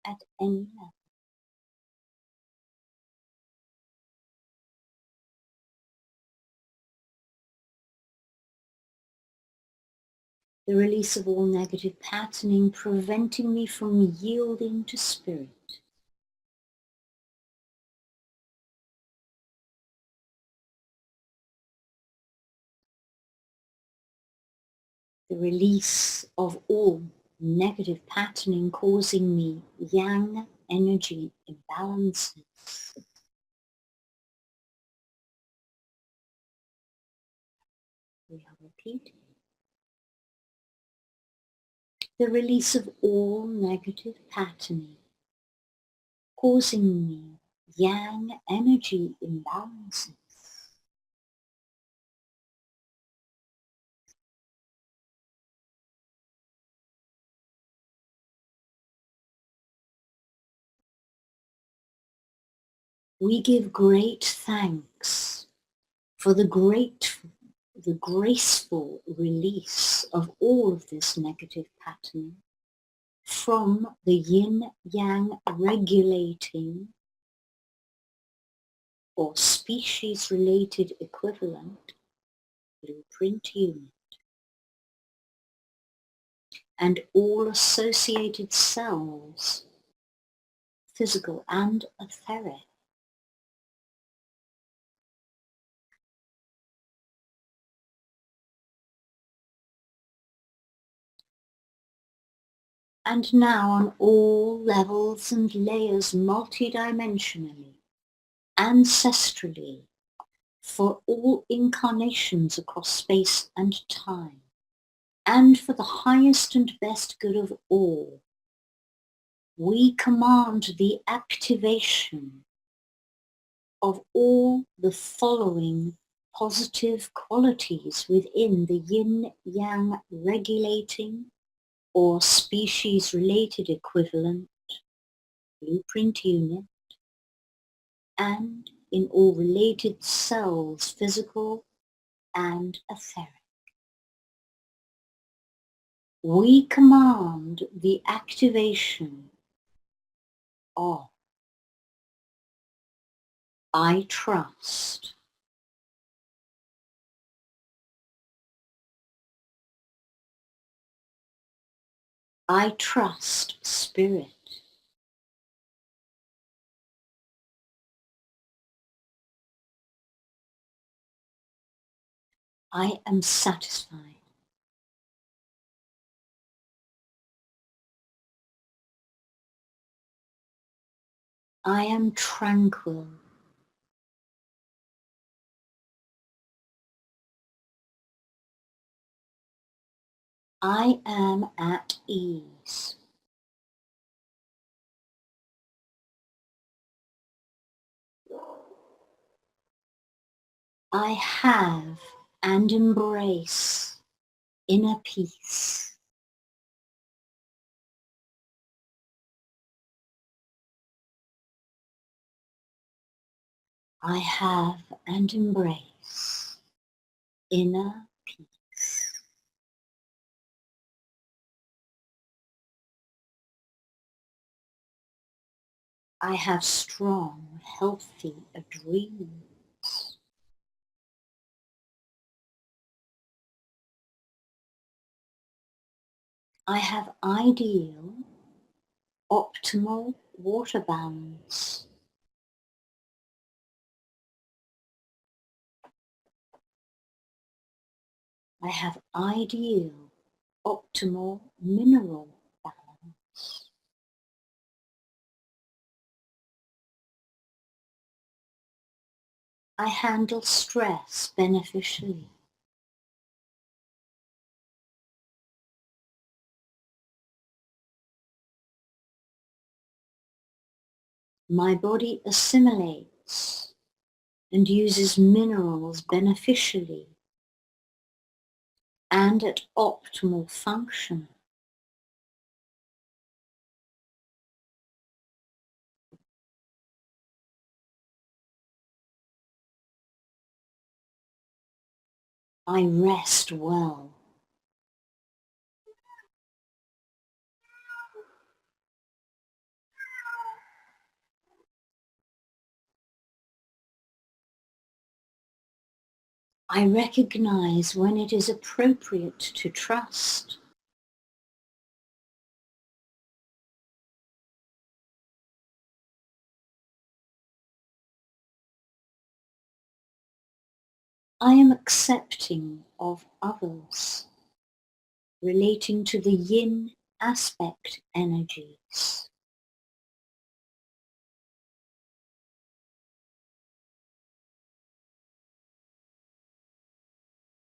Speaker 1: at any level. The release of all negative patterning preventing me from yielding to spirit. The release of all negative patterning causing me yang energy imbalances. We are repeating. The release of all negative patterning causing me yang energy imbalances. We give great thanks for the graceful release of all of this negative patterning from the yin-yang regulating or species-related equivalent blueprint unit and all associated cells, physical and etheric. And now on all levels and layers multidimensionally, ancestrally, for all incarnations across space and time, and for the highest and best good of all, we command the activation of all the following positive qualities within the yin-yang regulating or species-related equivalent blueprint unit and in all related cells, physical and etheric. We command the activation of I trust. I trust spirit. I am satisfied. I am tranquil. I am at ease. I have and embrace inner peace. I have and embrace inner peace. I have strong, healthy dreams. I have ideal, optimal water balance. I have ideal, optimal mineral balance. I handle stress beneficially. My body assimilates and uses minerals beneficially and at optimal function. I rest well. I recognize when it is appropriate to trust. I am accepting of others, relating to the yin aspect energies.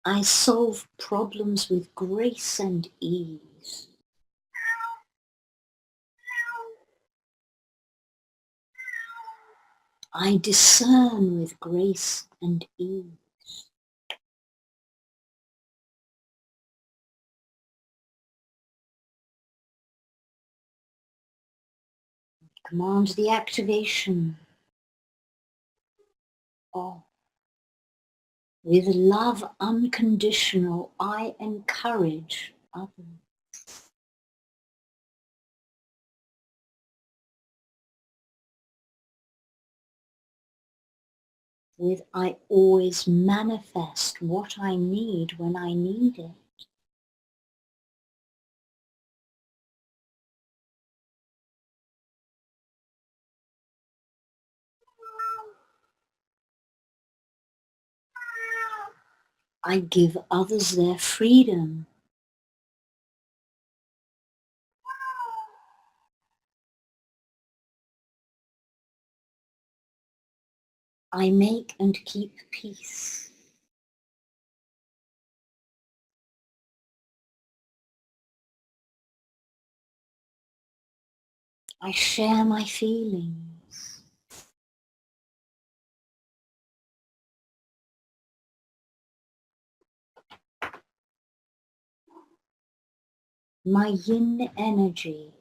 Speaker 1: I solve problems with grace and ease. I discern with grace and ease. Command the activation of, with love unconditional, I encourage others. With I always manifest what I need when I need it. I give others their freedom. I make and keep peace. I share my feelings. My yin energy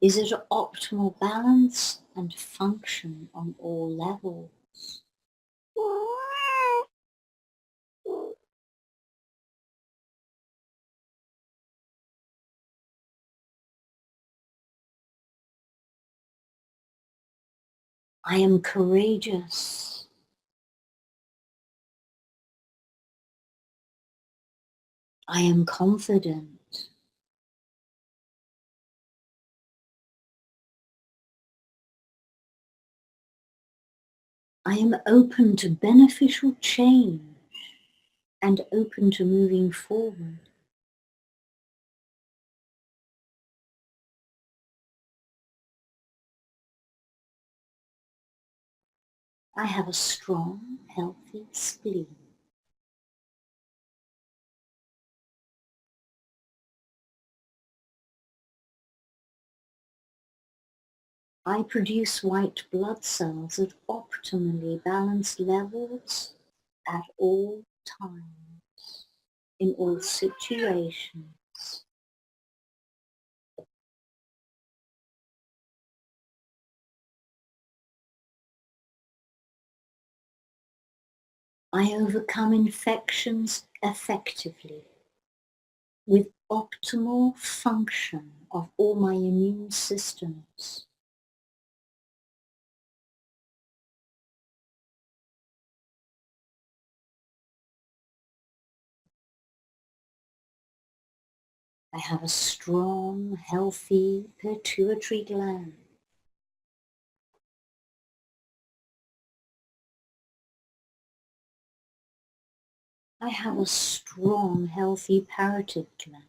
Speaker 1: is at optimal balance and function on all levels. I am courageous. I am confident. I am open to beneficial change and open to moving forward. I have a strong, healthy spleen. I produce white blood cells at optimally balanced levels at all times, in all situations. I overcome infections effectively with optimal function of all my immune systems. I have a strong, healthy pituitary gland. I have a strong, healthy parotid gland.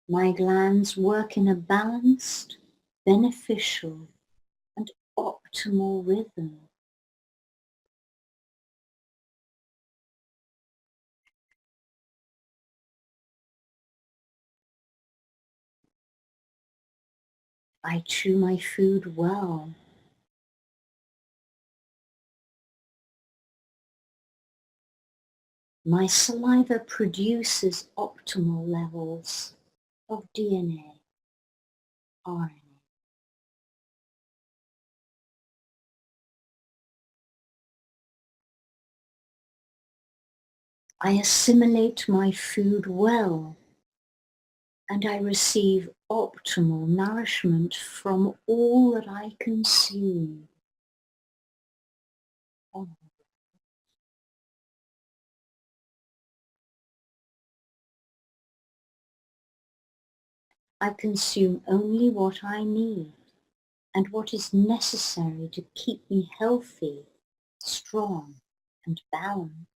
Speaker 1: My glands work in a balanced, beneficial, and optimal rhythm. I chew my food well. My saliva produces optimal levels of DNA, RNA. I assimilate my food well, and I receive optimal nourishment from all that I consume. I consume only what I need and what is necessary to keep me healthy, strong, and balanced.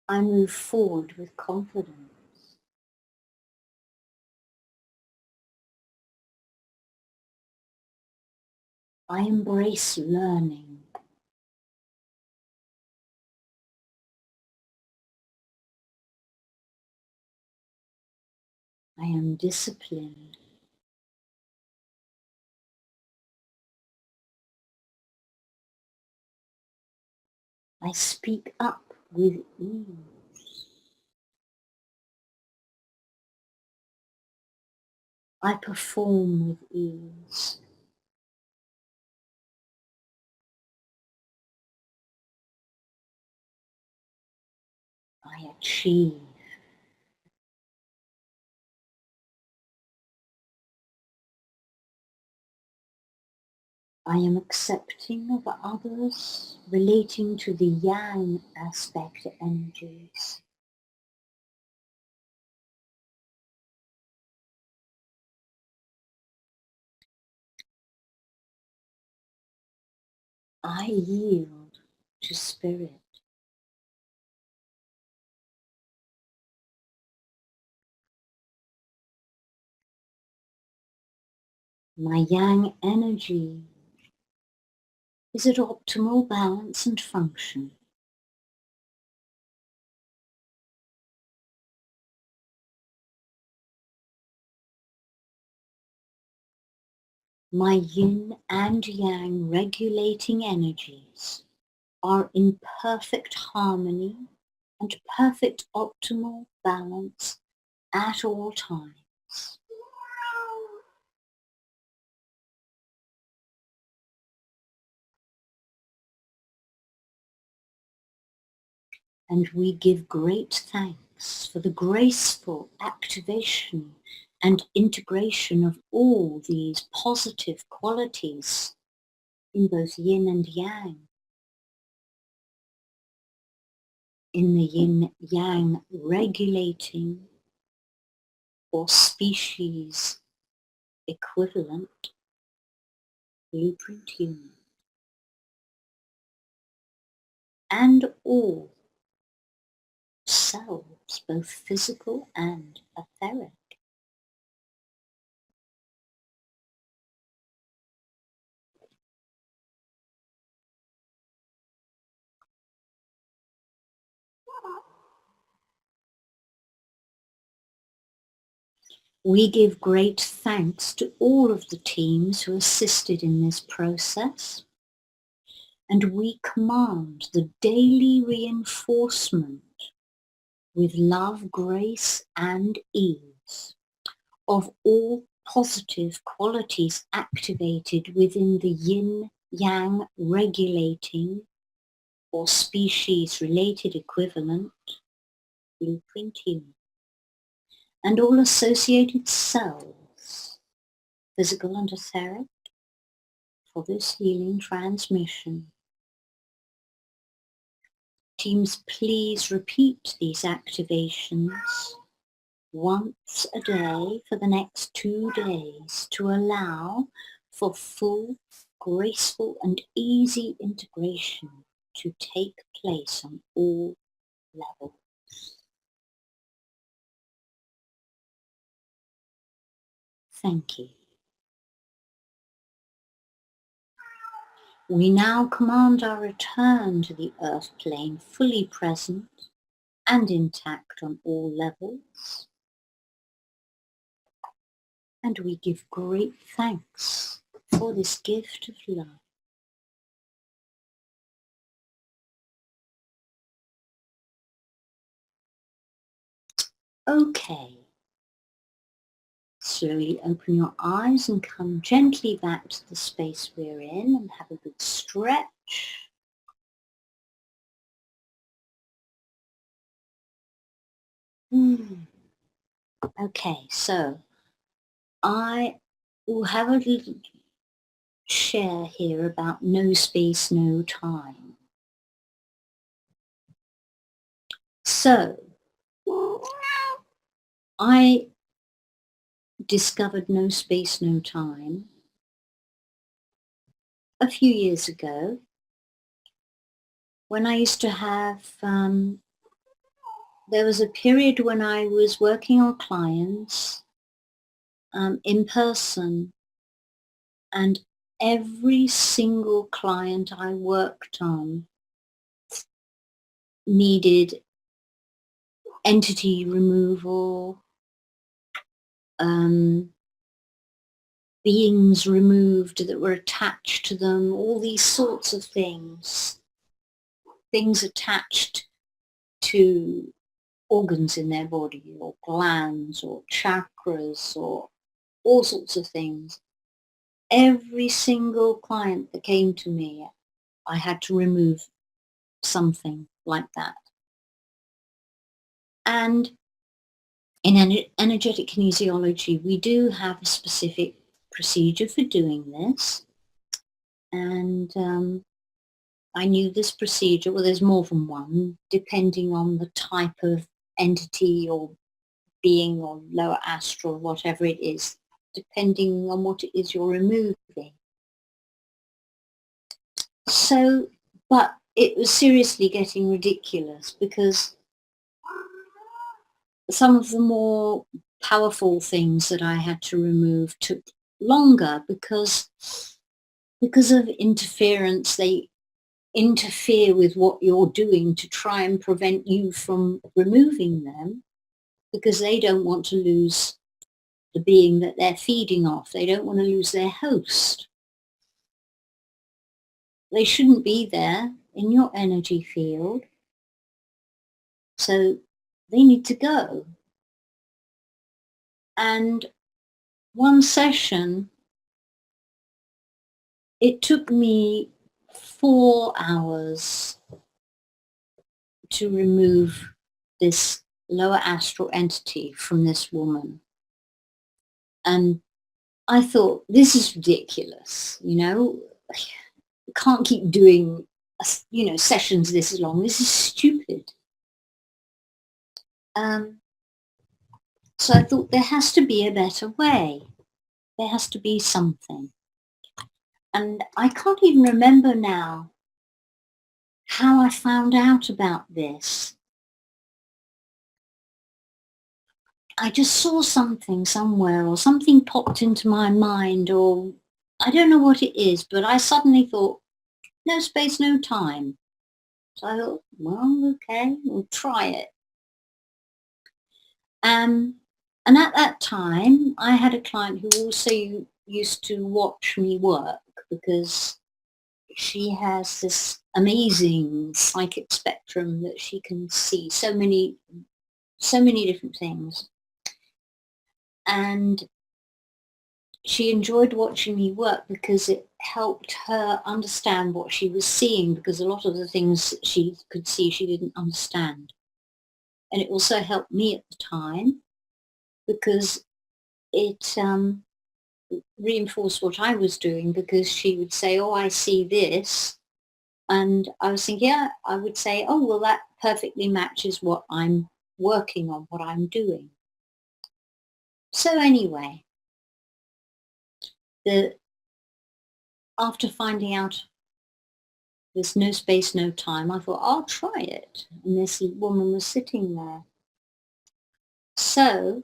Speaker 1: I move forward with confidence. I embrace learning. I am disciplined. I speak up with ease. I perform with ease. I achieve. I am accepting of others relating to the yang aspect energies. I yield to spirit. My yang energy is at optimal balance and function. My yin and yang regulating energies are in perfect harmony and perfect optimal balance at all times. And we give great thanks for the graceful activation and integration of all these positive qualities in both yin and yang, in the yin-yang regulating or species equivalent blueprint human. and all selves, both physical and etheric. We give great thanks to all of the teams who assisted in this process, and we command the daily reinforcement with love, grace, and ease of all positive qualities activated within the yin-yang regulating or species-related equivalent blueprint human, and all associated cells, physical and etheric, for this healing transmission. Teams, please repeat these activations once a day for the next 2 days to allow for full, graceful and easy integration to take place on all levels. Thank you. We now command our return to the earth plane fully present and intact on all levels. And we give great thanks for this gift of love. Okay. Slowly open your eyes and come gently back to the space we're in and have a good stretch. Okay, so I will have a little share here about no space, no time. So I discovered no space, no time a few years ago when I used to have, there was a period when I was working on clients in person, and every single client I worked on needed entity removal, beings removed that were attached to them, all these sorts of things attached to organs in their body or glands or chakras or all sorts of things. Every single client that came to me, I had to remove something like that. And in energetic kinesiology, we do have a specific procedure for doing this. And I knew this procedure, well, there's more than one, depending on the type of entity or being or lower astral, whatever it is, depending on what it is you're removing. So, but it was seriously getting ridiculous because some of the more powerful things that I had to remove took longer because of interference. They interfere with what you're doing to try and prevent you from removing them because they don't want to lose the being that they're feeding off. They don't want to lose their host. They shouldn't be there in your energy field. So they need to go. And one session, it took me 4 hours to remove this lower astral entity from this woman. And I thought, this is ridiculous, you know, I can't keep doing, sessions this long. This is stupid. So I thought there has to be a better way. There has to be something. And I can't even remember now how I found out about this. I just saw something somewhere, or something popped into my mind, or I don't know what it is, but I suddenly thought, no space, no time. So I thought, well, okay, we'll try it. Um, and at that time, I had a client who also used to watch me work because she has this amazing psychic spectrum that she can see so many different things. And she enjoyed watching me work because it helped her understand what she was seeing, because a lot of the things that she could see she didn't understand. And it also helped me at the time because it reinforced what I was doing, because she would say, oh, I see this. And I was thinking, yeah, I would say, oh, well, that perfectly matches what I'm working on, what I'm doing. So anyway, the after finding out there's no space, no time, I thought, I'll try it. And this woman was sitting there. So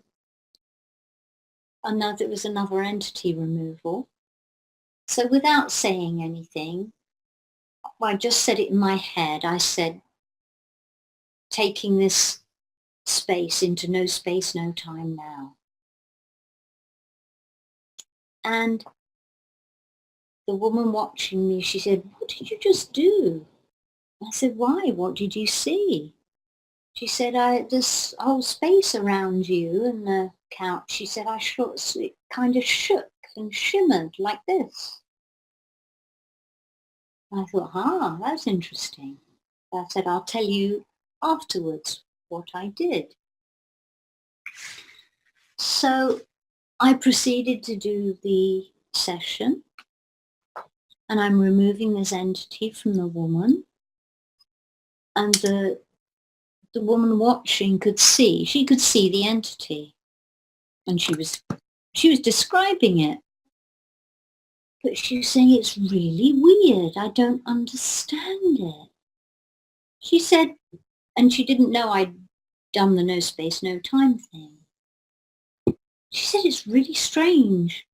Speaker 1: it was another entity removal. So without saying anything, I just said it in my head. I said, taking this space into no space, no time now. And the woman watching me, she said, what did you just do? I said, why? What did you see? She said, this whole space around you and the couch, she said, it kind of shook and shimmered like this. I thought, that's interesting. I said, I'll tell you afterwards what I did. So I proceeded to do the session, and I'm removing this entity from the woman. And the woman watching she could see the entity, and she was describing it. But she was saying, it's really weird. I don't understand it. She said, and she didn't know I'd done the no space, no time thing. She said, it's really strange.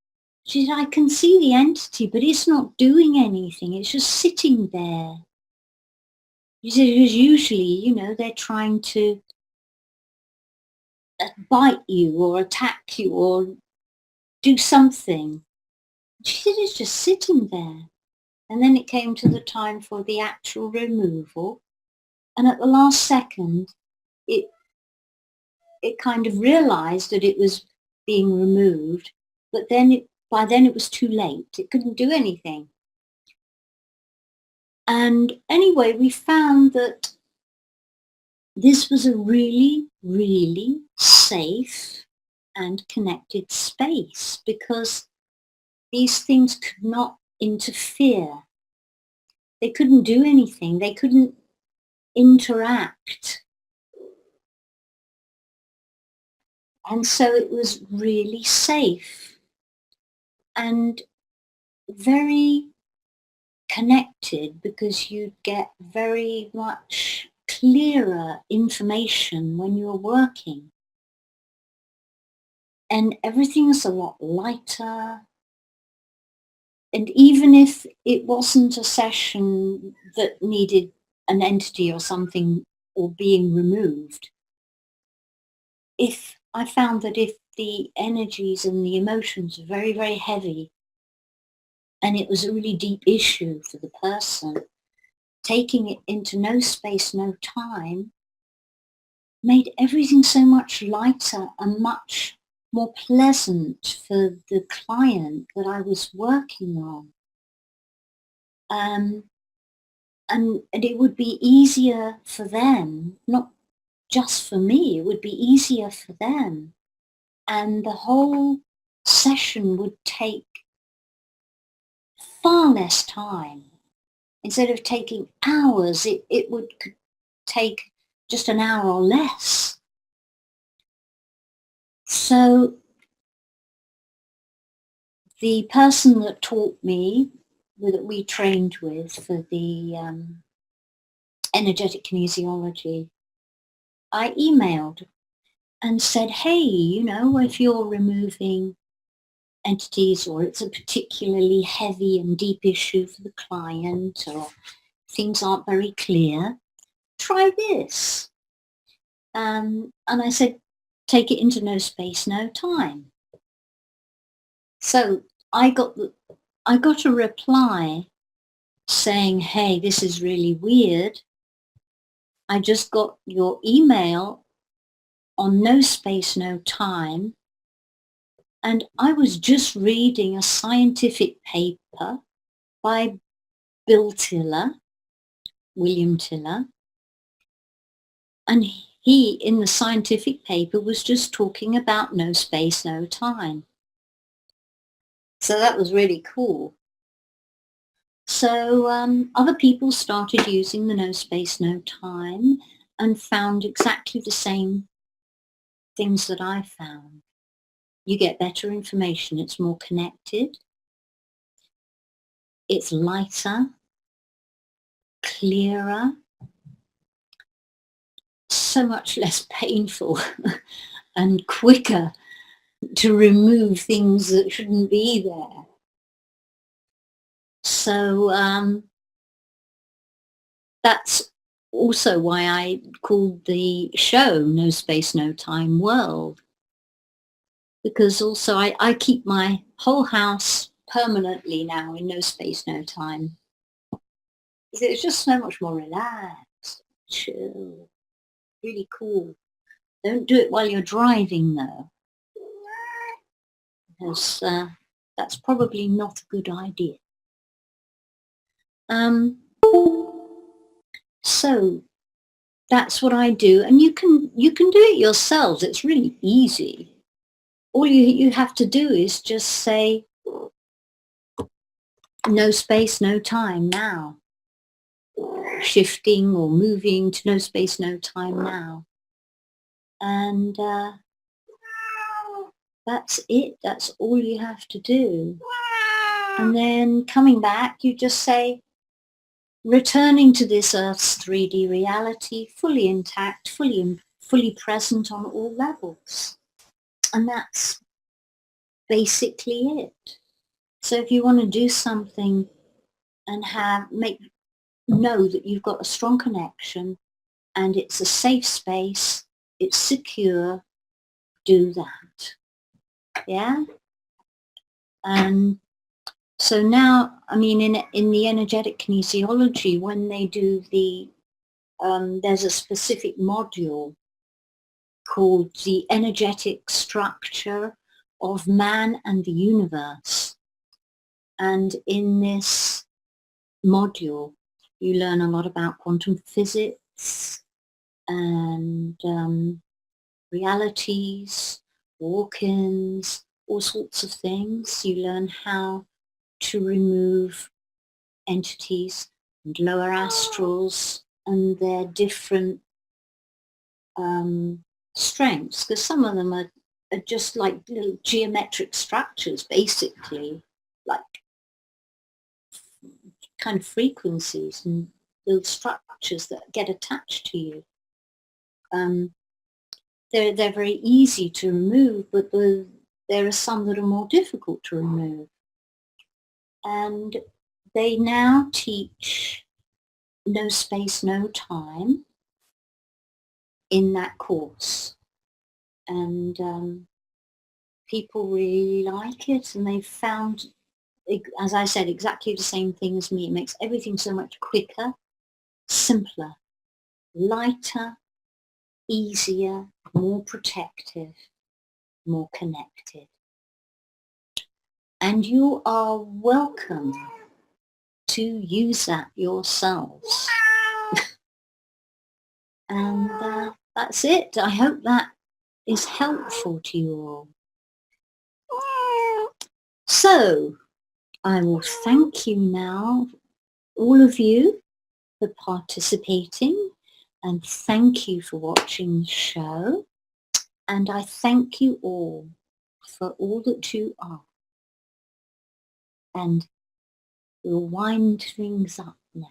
Speaker 1: She said, I can see the entity, but it's not doing anything. It's just sitting there. She said, because usually, they're trying to bite you or attack you or do something. She said, it's just sitting there. And then it came to the time for the actual removal. And at the last second, it kind of realized that it was being removed, but then by then it was too late. It couldn't do anything. And anyway, we found that this was a really, really safe and connected space, because these things could not interfere. They couldn't do anything. They couldn't interact. And so it was really safe and very connected, because you'd get very much clearer information when you're working. And everything's a lot lighter. And even if it wasn't a session that needed an entity or something or being removed, if I found that if the energies and the emotions are very, very heavy, and it was a really deep issue for the person, taking it into no space, no time made everything so much lighter and much more pleasant for the client that I was working on. And it would be easier for them, not just for me, it would be easier for them. And the whole session would take far less time. Instead of taking hours, could take just an hour or less. So the person that taught me, that we trained with for the energetic kinesiology, I emailed and said, hey, if you're removing entities or it's a particularly heavy and deep issue for the client or things aren't very clear, try this. And I said, take it into no space, no time. So I got a reply saying, hey, this is really weird. I just got your email on no space, no time. And I was just reading a scientific paper by William Tiller. And he, in the scientific paper, was just talking about no space, no time. So that was really cool. So other people started using the no space, no time and found exactly the same things that I found. You get better information. It's more connected. It's lighter, clearer, so much less painful and quicker to remove things that shouldn't be there. So that's also why I called the show No Space, No Time World. Because also I keep my whole house permanently now in no space, no time. It's just so much more relaxed, chill, really cool. Don't do it while you're driving though, because that's probably not a good idea. So that's what I do, and you can do it yourselves. It's really easy. All you have to do is just say, no space, no time now. Shifting or moving to no space, no time now. And that's it. That's all you have to do. And then coming back, you just say, returning to this Earth's 3D reality, fully intact, fully present on all levels. And that's basically it. So if you want to do something and know that you've got a strong connection and it's a safe space, it's secure, do that. Yeah? And so now, I mean, in the energetic kinesiology, when they do there's a specific module called the energetic structure of man and the universe. And in this module, you learn a lot about quantum physics and realities, walk-ins, all sorts of things. You learn how to remove entities and lower astrals and their different strengths, because some of them are just like little geometric structures, basically, like kind of frequencies and little structures that get attached to you. They're very easy to remove, but there are some that are more difficult to remove. And they now teach no space, no time in that course. And people really like it, and they've found, as I said, exactly the same thing as me. It makes everything so much quicker, simpler, lighter, easier, more protective, more connected. And you are welcome to use that yourselves. And that's it. I hope that is helpful to you all. So I will thank you now, all of you, for participating, and thank you for watching the show. And I thank you all for all that you are. And we'll wind things up now.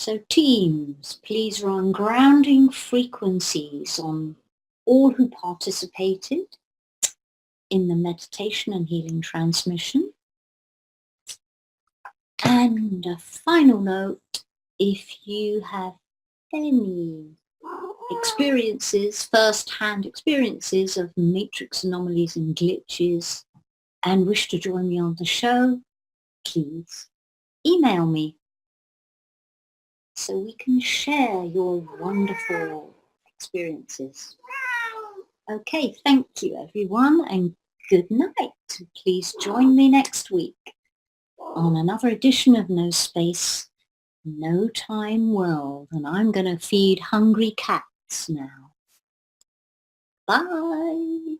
Speaker 1: So teams, please run grounding frequencies on all who participated in the meditation and healing transmission. And a final note, if you have any experiences, first-hand experiences of matrix anomalies and glitches and wish to join me on the show, please email me so we can share your wonderful experiences. Okay, thank you everyone and good night. Please join me next week on another edition of No Space, No Time World, and I'm going to feed hungry cats now. Bye.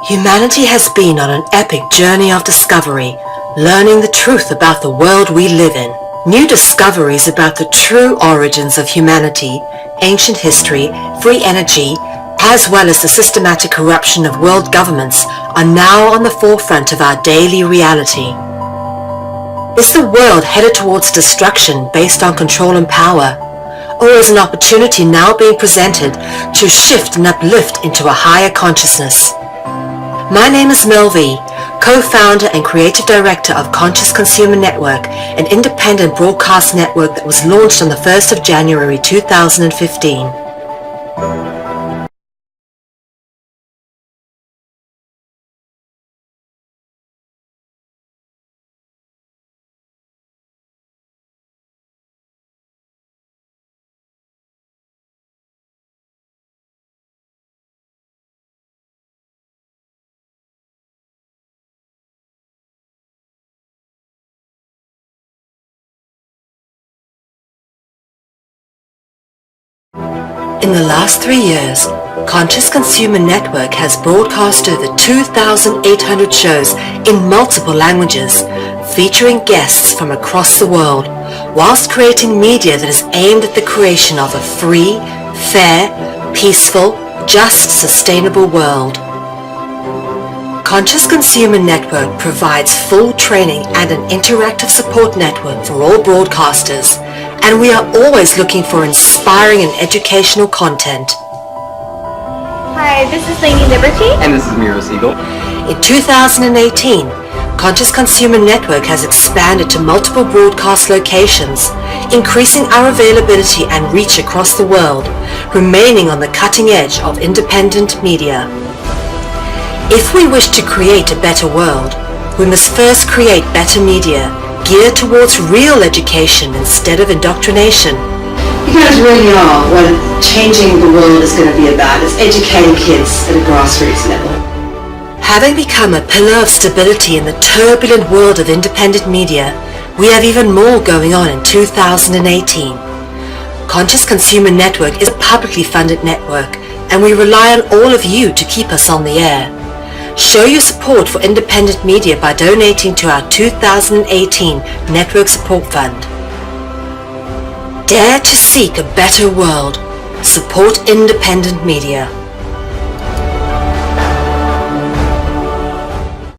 Speaker 2: Humanity has been on an epic journey of discovery, learning the truth about the world we live in. New discoveries about the true origins of humanity, ancient history, free energy, as well as the systematic corruption of world governments are now on the forefront of our daily reality. Is the world headed towards destruction based on control and power? Or is an opportunity now being presented to shift and uplift into a higher consciousness? My name is Mel V, co-founder and creative director of Conscious Consumer Network, an independent broadcast network that was launched on the 1st of January 2015. In the last 3 years, Conscious Consumer Network has broadcast over 2,800 shows in multiple languages, featuring guests from across the world, whilst creating media that is aimed at the creation of a free, fair, peaceful, just, sustainable world. Conscious Consumer Network provides full training and an interactive support network for all broadcasters, and we are always looking for inspiring and educational content.
Speaker 3: Hi, this is Lady Liberty.
Speaker 4: And this is Miro Siegel.
Speaker 2: In 2018, Conscious Consumer Network has expanded to multiple broadcast locations, increasing our availability and reach across the world, remaining on the cutting edge of independent media. If we wish to create a better world, we must first create better media, geared towards real education instead of indoctrination.
Speaker 5: Because really what changing the world is going to be about is educating kids at a grassroots level.
Speaker 2: Having become a pillar of stability in the turbulent world of independent media, we have even more going on in 2018. Conscious Consumer Network is a publicly funded network, and we rely on all of you to keep us on the air. Show your support for independent media by donating to our 2018 Network Support Fund. Dare to seek a better world. Support independent media.